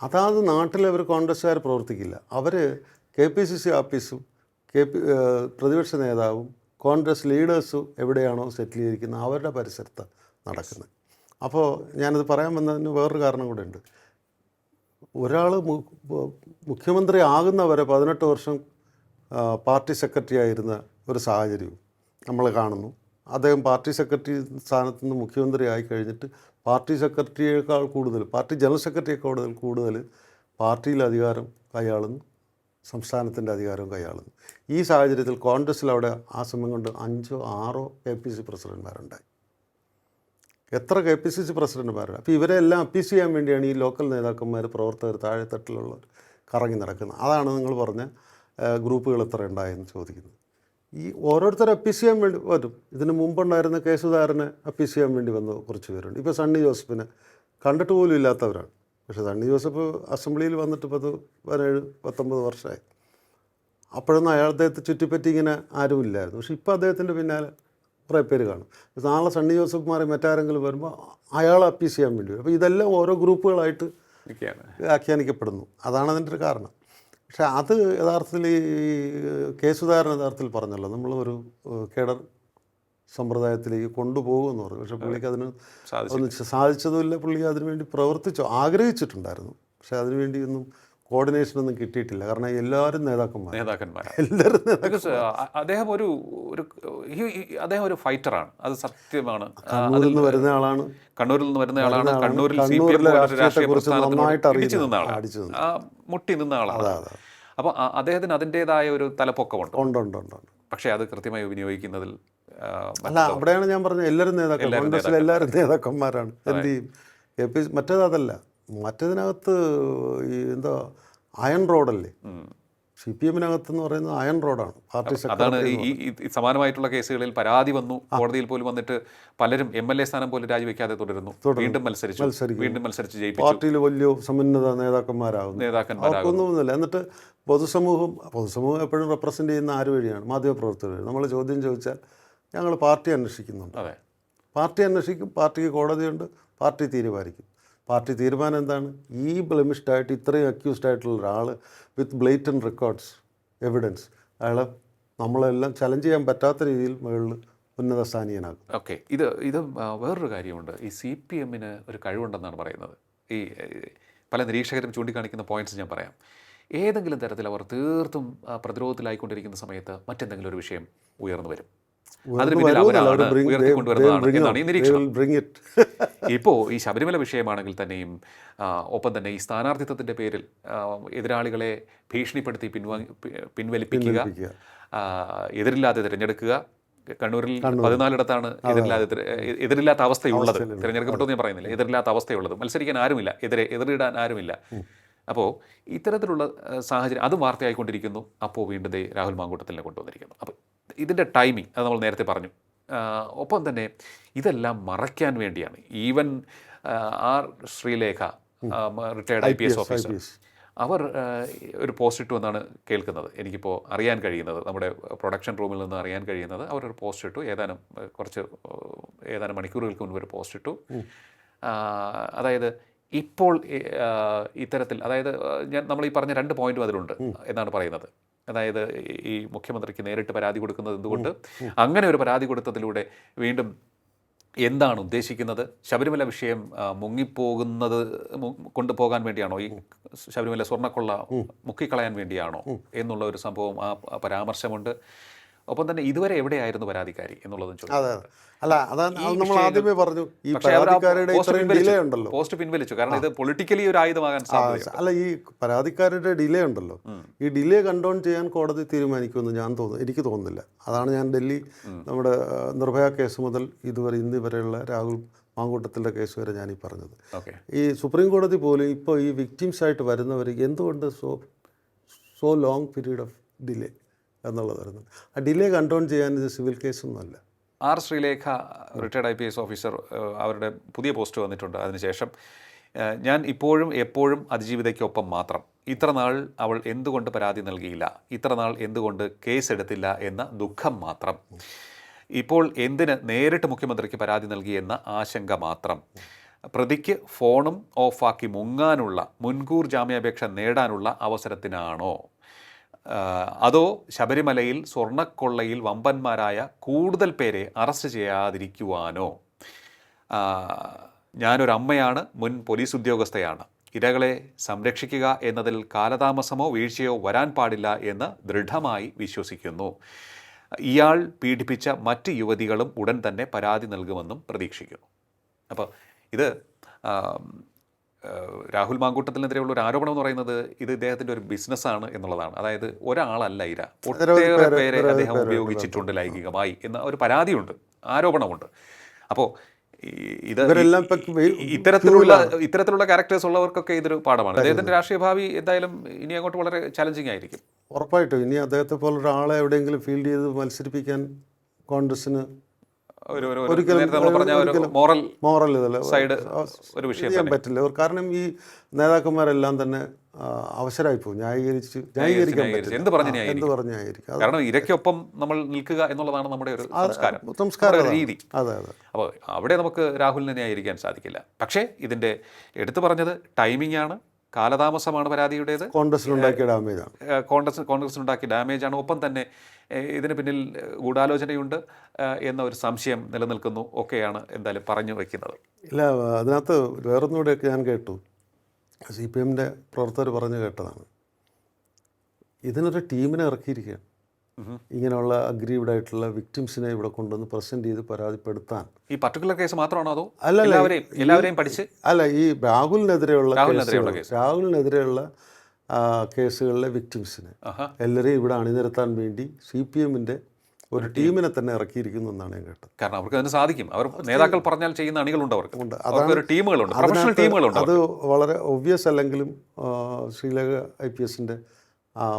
അതാത് നാട്ടിലെ അവർ കോൺഗ്രസ്സുകാർ പ്രവർത്തിക്കില്ല. അവർ KPCC ഓഫീസും പ്രതിപക്ഷ നേതാവും കോൺഗ്രസ് ലീഡേഴ്സും എവിടെയാണോ സെറ്റിൽ ചെയ്തിരിക്കുന്നത് അവരുടെ പരിസരത്താണ് നടക്കുന്നത്. അപ്പോൾ ഞാനത് പറയാൻ വന്നതിന് വേറൊരു കാരണം കൂടെ ഉണ്ട്. ഒരാൾ മുഖ്യമന്ത്രി ആകുന്നവരെ 18 വർഷം പാർട്ടി സെക്രട്ടറി ആയിരുന്ന ഒരു സാഹചര്യവും നമ്മൾ കാണുന്നു. അദ്ദേഹം പാർട്ടി സെക്രട്ടറി സ്ഥാനത്ത് നിന്ന് മുഖ്യമന്ത്രി ആയി കഴിഞ്ഞിട്ട് പാർട്ടി സെക്രട്ടറിയേക്കാൾ കൂടുതൽ, പാർട്ടി ജനറൽ സെക്രട്ടറിയേക്കാൾ കൂടുതൽ പാർട്ടിയിൽ അധികാരം കൈയാളുന്നു, സംസ്ഥാനത്തിൻ്റെ അധികാരവും കൈയാളുന്നു. ഈ സാഹചര്യത്തിൽ കോൺഗ്രസ്സിൽ അവിടെ ആ സമയം കൊണ്ട് 5 or 6 KPCC പ്രസിഡന്റ്മാരുണ്ടായി. എത്ര KPCC പ്രസിഡന്റുമാരുണ്ട്? അപ്പോൾ ഇവരെല്ലാം അപ്പീസ് ചെയ്യാൻ വേണ്ടിയാണ് ഈ ലോക്കൽ നേതാക്കന്മാർ, പ്രവർത്തകർ, താഴെത്തട്ടിലുള്ളവർ കറങ്ങി നടക്കുന്നത്. അതാണ് നിങ്ങൾ പറഞ്ഞ ഗ്രൂപ്പുകൾ എത്ര ഉണ്ടായെന്ന് ചോദിക്കുന്നത്. ഈ ഓരോരുത്തരെ അപ്പീസ് ചെയ്യാൻ വേണ്ടി വരും. ഇതിന് മുമ്പുണ്ടായിരുന്ന കെ സുധാകരനെ അപ്പീസ് ചെയ്യാൻ വേണ്ടി വന്ന കുറച്ച് പേരുണ്ട്. ഇപ്പോൾ സണ്ണി ജോസഫിനെ കണ്ടിട്ട് പോലും ഇല്ലാത്തവരാണ്. പക്ഷേ സണ്ണി ജോസഫ് അസംബ്ലിയിൽ വന്നിട്ട് 17-19 വർഷമായി. അപ്പോഴൊന്നും അദ്ദേഹത്തെ ചുറ്റിപ്പറ്റി ഇങ്ങനെ ആരുമില്ലായിരുന്നു. പക്ഷേ ഇപ്പോൾ അദ്ദേഹത്തിൻ്റെ പിന്നാലെ കുറേ പേര് കാണും. നാളെ സണ്ണി ജോസഫ് മാറി മറ്റാരെങ്കിലും വരുമ്പോൾ അയാളെ അപ്പീസ് ചെയ്യാൻ വേണ്ടി വരും. അപ്പോൾ ഇതെല്ലാം ഓരോ ഗ്രൂപ്പുകളായിട്ട് വ്യാഖ്യാനിക്കപ്പെടുന്നു. അതാണ് അതിൻ്റെ ഒരു കാരണം. പക്ഷേ അത് യഥാർത്ഥത്തിൽ ഈ കെ സുധാകരൻ യഥാർത്ഥത്തിൽ പറഞ്ഞല്ലോ, നമ്മളൊരു കേഡർ സമ്പ്രദായത്തിലേക്ക് കൊണ്ടുപോകുമെന്ന് പറഞ്ഞു. പക്ഷേ പുള്ളിക്ക് അതിന് ഒന്നും സാധിച്ചതുമില്ല. പുള്ളി അതിനുവേണ്ടി ആഗ്രഹിച്ചിട്ടുണ്ടായിരുന്നു. പക്ഷേ അതിനുവേണ്ടി ഒന്നും കോർഡിനേഷനൊന്നും കിട്ടിയിട്ടില്ല. കാരണം എല്ലാവരും നേതാക്കന്മാരാണ്. അദ്ദേഹം ഒരു ഫൈറ്ററാണ്, അത് സത്യമാണ്. കണ്ണൂരിൽ നിന്ന് വരുന്ന ആളാണ്. കണ്ണൂരിൽ മുട്ടി നിന്ന ആളാണ്. അപ്പോൾ അദ്ദേഹത്തിന് അതിൻ്റെതായ ഒരു തലപ്പൊക്കമുണ്ട്. പക്ഷേ അത് കൃത്യമായി വിനിയോഗിക്കുന്നതിൽ അല്ല, അവിടെയാണ് ഞാൻ പറഞ്ഞത് എല്ലാവരും നേതാക്കന്മാരാണ്. എന്ത് ചെയ്യും? മറ്റേതല്ല, മറ്റേതിനകത്ത് ഈ എന്താ അയൺ റോഡല്ലേ, CPM-നകത്തെന്ന് പറയുന്നത് അയൺ റോഡാണ്. പാർട്ടി അതാണ് സെക്രട്ടറി ഈ സമാനമായിട്ടുള്ള കേസുകളിൽ പരാതി വന്നു, കോടതിയിൽ പോലും വന്നിട്ട് പലരും MLA സ്ഥാനം പോലും രാജിവെക്കാതെ തുടരുന്നു, വീണ്ടും മത്സരിക്കുന്നു. വീണ്ടും മത്സരിച്ച് ജയിപ്പിച്ചു, പാർട്ടിയിൽ വലിയ സമുന്നത നേതാക്കന്മാരാകുന്നു. നേതാക്കന്മാരാകുന്നു. അവർക്കൊന്നുമില്ല. എന്നിട്ട് പൊതുസമൂഹം എപ്പോഴും റെപ്രസെൻ്റ് ചെയ്യുന്ന ആര് വഴിയാണ്? മാധ്യമപ്രവർത്തകർ. നമ്മൾ ചോദ്യം ചോദിച്ചാൽ ഞങ്ങൾ പാർട്ടി അന്വേഷിക്കുന്നുണ്ട്. അതെ, പാർട്ടി അന്വേഷിക്കും, പാർട്ടിക്ക് കോടതിയുണ്ട്, പാർട്ടി തീരുമാനിക്കും. പാർട്ടി തീരുമാനം എന്താണ്? ഈ ബ്ലെമിഷ്ഡായിട്ട് ഇത്രയും അക്യൂസ്ഡ് ആയിട്ടുള്ള ഒരാൾ വിത്ത് ബ്ലേറ്റൻറ്റ് റെക്കോർഡ്സ്, എവിഡൻസ്, അയാളെ നമ്മളെല്ലാം ചലഞ്ച് ചെയ്യാൻ പറ്റാത്ത രീതിയിൽ മുകളിൽ ഉന്നത സ്ഥാനീയനാകും. ഓക്കെ. ഇത് വേറൊരു കാര്യമുണ്ട്. ഈ CPM-ന് ഒരു കഴിവുണ്ടെന്നാണ് പറയുന്നത്. ഈ പല നിരീക്ഷകരും ചൂണ്ടിക്കാണിക്കുന്ന പോയിന്റ്സ് ഞാൻ പറയാം. ഏതെങ്കിലും തരത്തിൽ അവർ തീർത്തും പ്രതിരോധത്തിലായിക്കൊണ്ടിരിക്കുന്ന സമയത്ത് മറ്റെന്തെങ്കിലും ഒരു വിഷയം ഉയർന്നു വരും. അതിന് പിന്നിൽ അവരാണ് ഉയർത്തിക്കൊണ്ടുവരുന്നതാണ് എന്നാണ് ഈ നിരീക്ഷണം. ഇപ്പോൾ ഈ ശബരിമല വിഷയമാണെങ്കിൽ തന്നെയും ഒപ്പം തന്നെ ഈ സ്ഥാനാർത്ഥിത്വത്തിൻ്റെ പേരിൽ എതിരാളികളെ ഭീഷണിപ്പെടുത്തി പിൻവലിപ്പിക്കുക, എതിരില്ലാതെ തിരഞ്ഞെടുക്കുക. കണ്ണൂരിൽ 14 എതിരില്ലാത്ത അവസ്ഥയുള്ളത്. തിരഞ്ഞെടുക്കപ്പെട്ടു ഞാൻ പറയുന്നില്ല, എതിരില്ലാത്ത അവസ്ഥയുള്ളത്. മത്സരിക്കാൻ ആരുമില്ല, എതിരിടാൻ ആരുമില്ല. അപ്പോൾ ഇത്തരത്തിലുള്ള സാഹചര്യം അതും വാർത്തയായിക്കൊണ്ടിരിക്കുന്നു. അപ്പോൾ വീണ്ടും രാഹുൽ മാങ്കൂട്ടത്തിലിനെ കൊണ്ടുവന്നിരിക്കുന്നു. അപ്പോൾ ഇതിൻ്റെ ടൈമിംഗ് അത് നമ്മൾ നേരത്തെ പറഞ്ഞു. ഒപ്പം തന്നെ ഇതെല്ലാം മറയ്ക്കാൻ വേണ്ടിയാണ് even R Sreelekha, retired IPS officer, അവർ ഒരു പോസ്റ്റ് ഇട്ടു എന്നാണ് കേൾക്കുന്നത്. എനിക്കിപ്പോൾ അറിയാൻ കഴിയുന്നത്, നമ്മുടെ പ്രൊഡക്ഷൻ റൂമിൽ നിന്ന് അറിയാൻ കഴിയുന്നത്, അവരൊരു പോസ്റ്റ് ഇട്ടു. ഏതാനും മണിക്കൂറുകൾക്ക് മുൻപ് ഒരു പോസ്റ്റ് ഇട്ടു. അതായത് ഇപ്പോൾ ഇത്തരത്തിൽ, അതായത് നമ്മൾ ഈ പറഞ്ഞ 2 പോയിന്റും അതിലുണ്ട് എന്നാണ് പറയുന്നത്. അതായത് ഈ മുഖ്യമന്ത്രിക്ക് നേരിട്ട് പരാതി കൊടുക്കുന്നത് എന്തുകൊണ്ട്, അങ്ങനെ ഒരു പരാതി കൊടുത്തതിലൂടെ വീണ്ടും എന്താണ് ഉദ്ദേശിക്കുന്നത്? ശബരിമല വിഷയം കൊണ്ടുപോകാൻ വേണ്ടിയാണോ? ഈ ശബരിമല സ്വർണ്ണക്കൊള്ള മുക്കിക്കളയാൻ വേണ്ടിയാണോ എന്നുള്ള ഒരു സംഭവം ആ പരാമർശമുണ്ട്. ഒപ്പം തന്നെ ഇതുവരെ എവിടെയായിരുന്നു പരാതിക്കാരി എന്നുള്ളതും ചോദിച്ചു. അല്ല, അതാണ് നമ്മൾ ആദ്യമേ പറഞ്ഞു. ഈ പരാതിക്കാരുടെ ഡിലേ ഉണ്ടല്ലോ, പോസ്റ്റ് പിൻവലിച്ചു. കാരണം ഇത് പൊളിറ്റിക്കലി ഒരു ആയുധമാകാൻ സാധ്യത. അല്ല, ഈ പരാതിക്കാരുടെ ഡിലേ ഉണ്ടല്ലോ, ഈ ഡിലേ കൺട്രോൾ ചെയ്യാൻ കോടതി തീരുമാനിക്കുമെന്ന് എനിക്ക് തോന്നുന്നില്ല. അതാണ് ഞാൻ ഡൽഹി നമ്മുടെ നിർഭയ കേസ് മുതൽ ഇന്ന് വരെയുള്ള രാഹുൽ മാങ്കൂട്ടത്തിൻ്റെ കേസ് വരെ ഞാനീ പറഞ്ഞത്. ഈ സുപ്രീം കോടതി പോലും ഇപ്പോൾ ഈ വിക്ടിംസ് ആയിട്ട് വരുന്നവർ എന്തുകൊണ്ട് so long period of delay എന്നുള്ളതായിരുന്നു. ആ ഡിലേ കൺട്രോൾ ചെയ്യാൻ ഇത് സിവിൽ കേസൊന്നുമല്ല. R Sreelekha, retired IPS officer, അവരുടെ പുതിയ പോസ്റ്റ് വന്നിട്ടുണ്ട്. അതിനുശേഷം ഞാൻ ഇപ്പോഴും എപ്പോഴും അതിജീവിതയ്ക്കൊപ്പം മാത്രം. ഇത്രനാൾ അവൾ എന്തുകൊണ്ട് പരാതി നൽകിയില്ല, ഇത്രനാൾ എന്തുകൊണ്ട് കേസെടുത്തില്ല എന്ന ദുഃഖം മാത്രം. ഇപ്പോൾ എന്തിന് നേരിട്ട് മുഖ്യമന്ത്രിക്ക് പരാതി നൽകിയെന്ന ആശങ്ക മാത്രം. പ്രതിക്ക് ഫോണും ഓഫാക്കി മുങ്ങാനുള്ള മുൻകൂർ ജാമ്യാപേക്ഷ നേടാനുള്ള അവസരത്തിനാണോ, അതോ ശബരിമലയിൽ സ്വർണ്ണക്കൊള്ളയിൽ വമ്പന്മാരായ കൂടുതൽ പേരെ അറസ്റ്റ് ചെയ്യാതിരിക്കുവാനോ? ഞാനൊരമ്മയാണ്, മുൻ പോലീസ് ഉദ്യോഗസ്ഥയാണ്. ഇരകളെ സംരക്ഷിക്കുക എന്നതിൽ കാലതാമസമോ വീഴ്ചയോ വരാൻ പാടില്ല എന്ന് ദൃഢമായി വിശ്വസിക്കുന്നു. ഇയാൾ പീഡിപ്പിച്ച മറ്റ് യുവതികളും ഉടൻ തന്നെ പരാതി നൽകുമെന്നും പ്രതീക്ഷിക്കുന്നു. അപ്പോൾ ഇത് രാഹുൽ മാങ്കൂട്ടത്തിനെതിരെയുള്ള ഒരു ആരോപണം എന്ന് പറയുന്നത് ഇത് ഇദ്ദേഹത്തിൻ്റെ ഒരു ബിസിനസ്സാണ് എന്നുള്ളതാണ്. അതായത് ഒരാളല്ല ഇര, ഒട്ടേറെ പേരെ അദ്ദേഹം ഉപയോഗിച്ചിട്ടുണ്ട് ലൈംഗികമായി എന്ന ഒരു പരാതിയുണ്ട്, ആരോപണമുണ്ട്. അപ്പോൾ ഇത്തരത്തിലുള്ള ക്യാരക്ടേഴ്സ് ഉള്ളവർക്കൊക്കെ ഇതൊരു പാഠമാണ്. അദ്ദേഹത്തിൻ്റെ രാഷ്ട്രീയ ഭാവി എന്തായാലും ഇനി അങ്ങോട്ട് വളരെ ചലഞ്ചിങ് ആയിരിക്കും. ഉറപ്പായിട്ടും ഇനി അദ്ദേഹത്തെ പോലൊരാളെ എവിടെയെങ്കിലും ഫീൽഡ് ചെയ്ത് മത്സരിപ്പിക്കാൻ കോൺഗ്രസിന് മോറൽ സൈഡ് ഒരു വിഷയം ചെയ്യാൻ പറ്റില്ല. കാരണം ഈ നേതാക്കന്മാരെല്ലാം തന്നെ അവസരമായിപ്പോ ന്യായീകരിക്കാൻ എന്ത് പറഞ്ഞ് ന്യായീകരിക്കും. കാരണം ഇരയ്ക്കൊപ്പം നമ്മൾ നിൽക്കുക എന്നുള്ളതാണ് നമ്മുടെ ഒരു സംസ്കാര രീതി. അപ്പോൾ അവിടെ നമുക്ക് രാഹുലിനെ ന്യായീകരിക്കാൻ സാധിക്കില്ല. പക്ഷേ ഇതിൻ്റെ എടുത്തു പറഞ്ഞത് ടൈമിംഗ് ആണ്, കാലതാമസമാണ് പരാതിയുടേത്. കോൺഗ്രസിനുണ്ടാക്കിയ ഡാമേജാണ്. ഒപ്പം തന്നെ ഇതിന് പിന്നിൽ ഗൂഢാലോചനയുണ്ട് എന്ന ഒരു സംശയം നിലനിൽക്കുന്നു ഒക്കെയാണ് എന്തായാലും പറഞ്ഞു വയ്ക്കുന്നത്. ഇല്ല, അതിനകത്ത് വേറൊന്നുകൂടെയൊക്കെ ഞാൻ കേട്ടു. CPM-ൻ്റെ പ്രവർത്തകർ പറഞ്ഞു കേട്ടതാണ്. ഇതിനൊരു ടീമിനെ ഇറക്കിയിരിക്കുകയാണ്. ഇങ്ങനെയുള്ള അഗ്രീവ്ഡ് ആയിട്ടുള്ള വിക്ടിംസിനെ ഇവിടെ കൊണ്ടുവന്ന് പ്രസന്റ് ചെയ്ത് പരാതിപ്പെടുത്താൻ. ഈ പർട്ടിക്കുലർ കേസ് മാത്രമാണോ അതോ എല്ലാവരെയും പഠിച്ച്? അല്ല, ഈ രാഹുലിനെതിരെയുള്ള കേസുകളിലെ വിക്ടിംസിനെ എല്ലാവരെയും ഇവിടെ അണിനിരത്താൻ വേണ്ടി CPM-ൻ്റെ ഒരു ടീമിനെ തന്നെ ഇറക്കിയിരിക്കുന്നു എന്നാണ് ഞാൻ കേട്ടത്. കാരണം അവർക്ക് അതിന് സാധിക്കും. അവർ നേതാക്കൾ പറഞ്ഞാൽ ചെയ്യുന്ന അണികളുണ്ട് അവർക്ക്. ഉണ്ട്. അവർക്ക് ഒരു ടീമുകളുണ്ട്, പ്രൊഫഷണൽ ടീമുകളുണ്ട്. അത് വളരെ ഒബ്വിയസ് അല്ലെങ്കിലും ശ്രീലേഖ IPSൻ്റെ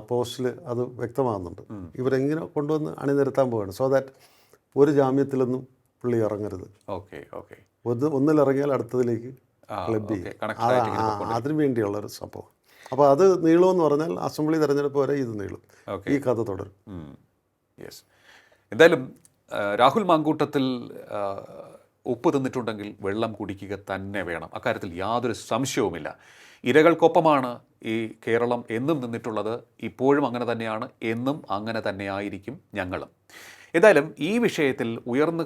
പോസ്റ്റിൽ അത് വ്യക്തമാകുന്നുണ്ട്. ഇവരെങ്ങനെ കൊണ്ടുവന്ന് അണിനിരത്താൻ പോവുകയാണ്. സോ ദാറ്റ് ഒരു ജാമ്യത്തിലൊന്നും പുള്ളി ഇറങ്ങരുത്. Okay okay. ഒന്നിലിറങ്ങിയാൽ അടുത്തതിലേക്ക് ക്ലബ് ചെയ്യും. അതിനു വേണ്ടിയുള്ളൊരു സംഭവം. അപ്പോൾ അത് നീളുമെന്ന് പറഞ്ഞാൽ അസംബ്ലി തെരഞ്ഞെടുപ്പ് വരെ ഇത് നീളും. ഈ കഥ തുടരും. യെസ്. എന്തായാലും രാഹുൽ മാങ്കൂട്ടത്തിൽ ഉപ്പ് തിന്നിട്ടുണ്ടെങ്കിൽ വെള്ളം കുടിക്കുക തന്നെ വേണം. അക്കാര്യത്തിൽ യാതൊരു സംശയവുമില്ല. ഇരകൾക്കൊപ്പമാണ് ഈ കേരളം എന്നും നിന്നിട്ടുള്ളത്. ഇപ്പോഴും അങ്ങനെ തന്നെയാണ്, എന്നും അങ്ങനെ തന്നെയായിരിക്കും ഞങ്ങളും. എന്തായാലും ഈ വിഷയത്തിൽ ഉയർന്നു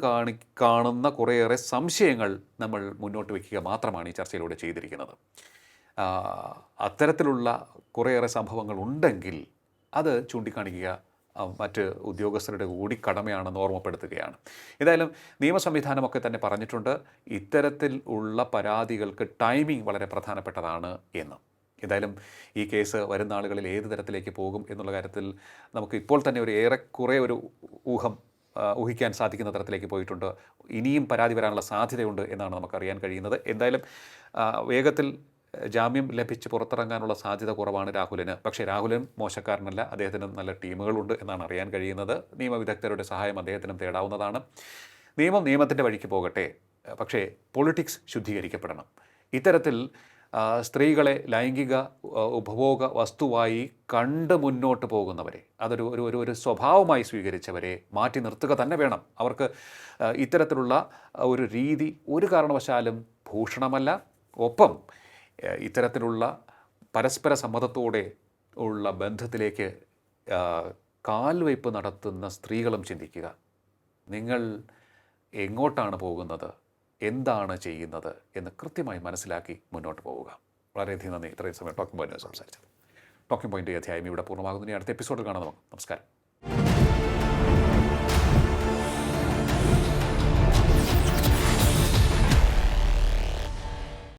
കാണുന്ന കുറേയേറെ സംശയങ്ങൾ നമ്മൾ മുന്നോട്ട് വയ്ക്കുക മാത്രമാണ് ഈ ചർച്ചയിലൂടെ ചെയ്തിരിക്കുന്നത്. അത്തരത്തിലുള്ള കുറേയേറെ സംഭവങ്ങൾ ഉണ്ടെങ്കിൽ അത് ചൂണ്ടിക്കാണിക്കുക മറ്റ് ഉദ്യോഗസ്ഥരുടെ കൂടി കടമയാണെന്ന് ഓർമ്മപ്പെടുത്തുകയാണ്. ഏതായാലും നിയമ സംവിധാനമൊക്കെ തന്നെ പറഞ്ഞിട്ടുണ്ട്, ഇത്തരത്തിൽ ഉള്ള പരാതികൾക്ക് ടൈമിംഗ് വളരെ പ്രധാനപ്പെട്ടതാണ് എന്ന്. ഏതായാലും ഈ കേസ് വരുന്ന ആളുകളിൽ ഏത് തരത്തിലേക്ക് പോകും എന്നുള്ള കാര്യത്തിൽ നമുക്ക് ഇപ്പോൾ തന്നെ ഒരു ഏറെക്കുറെ ഒരു ഊഹിക്കാൻ സാധിക്കുന്ന തരത്തിലേക്ക് പോയിട്ടുണ്ട്. ഇനിയും പരാതി വരാനുള്ള സാധ്യതയുണ്ട് എന്നാണ് നമുക്കറിയാൻ കഴിയുന്നത്. എന്തായാലും വേഗത്തിൽ ജാമ്യം ലഭിച്ച് പുറത്തിറങ്ങാനുള്ള സാധ്യത കുറവാണ് രാഹുലിന്. പക്ഷേ രാഹുലൻ മോശക്കാരനല്ല, അദ്ദേഹത്തിന് നല്ല ടീമുകളുണ്ട് എന്നാണ് അറിയാൻ കഴിയുന്നത്. നിയമവിദഗ്ധരുടെ സഹായം അദ്ദേഹത്തിനും തേടാവുന്നതാണ്. നിയമത്തിൻ്റെ വഴിക്ക് പോകട്ടെ, പക്ഷേ പൊളിറ്റിക്സ് ശുദ്ധീകരിക്കപ്പെടണം. ഇത്തരത്തിൽ സ്ത്രീകളെ ലൈംഗിക ഉപഭോഗ വസ്തുവായി കണ്ട് മുന്നോട്ട് പോകുന്നവരെ, അതൊരു ഒരു ഒരു സ്വഭാവമായി സ്വീകരിച്ചവരെ മാറ്റി നിർത്തുക തന്നെ വേണം. അവർക്ക് ഇത്തരത്തിലുള്ള ഒരു രീതി ഒരു കാരണവശാലും ഭൂഷണമല്ല. ഒപ്പം ഇത്തരത്തിലുള്ള പരസ്പര സമ്മതത്തോടെ ഉള്ള ബന്ധത്തിലേക്ക് കാൽവയ്പ് നടത്തുന്ന സ്ത്രീകളും ചിന്തിക്കുക. നിങ്ങൾ എങ്ങോട്ടാണ് പോകുന്നത്, എന്താണ് ചെയ്യുന്നത് എന്ന് കൃത്യമായി മനസ്സിലാക്കി മുന്നോട്ട് പോവുക. വളരെയധികം നന്ദി ഇത്രയും സമയം ടോക്കിംഗ് പോയിന്റ് സംസാരിച്ചത്. ടോക്കിംഗ് പോയിന്റ് അധ്യായം ഇവിടെ പൂർണ്ണമാകുന്നു. ഇനി അടുത്ത എപ്പിസോഡിൽ കാണാം നമുക്ക്. നമസ്കാരം.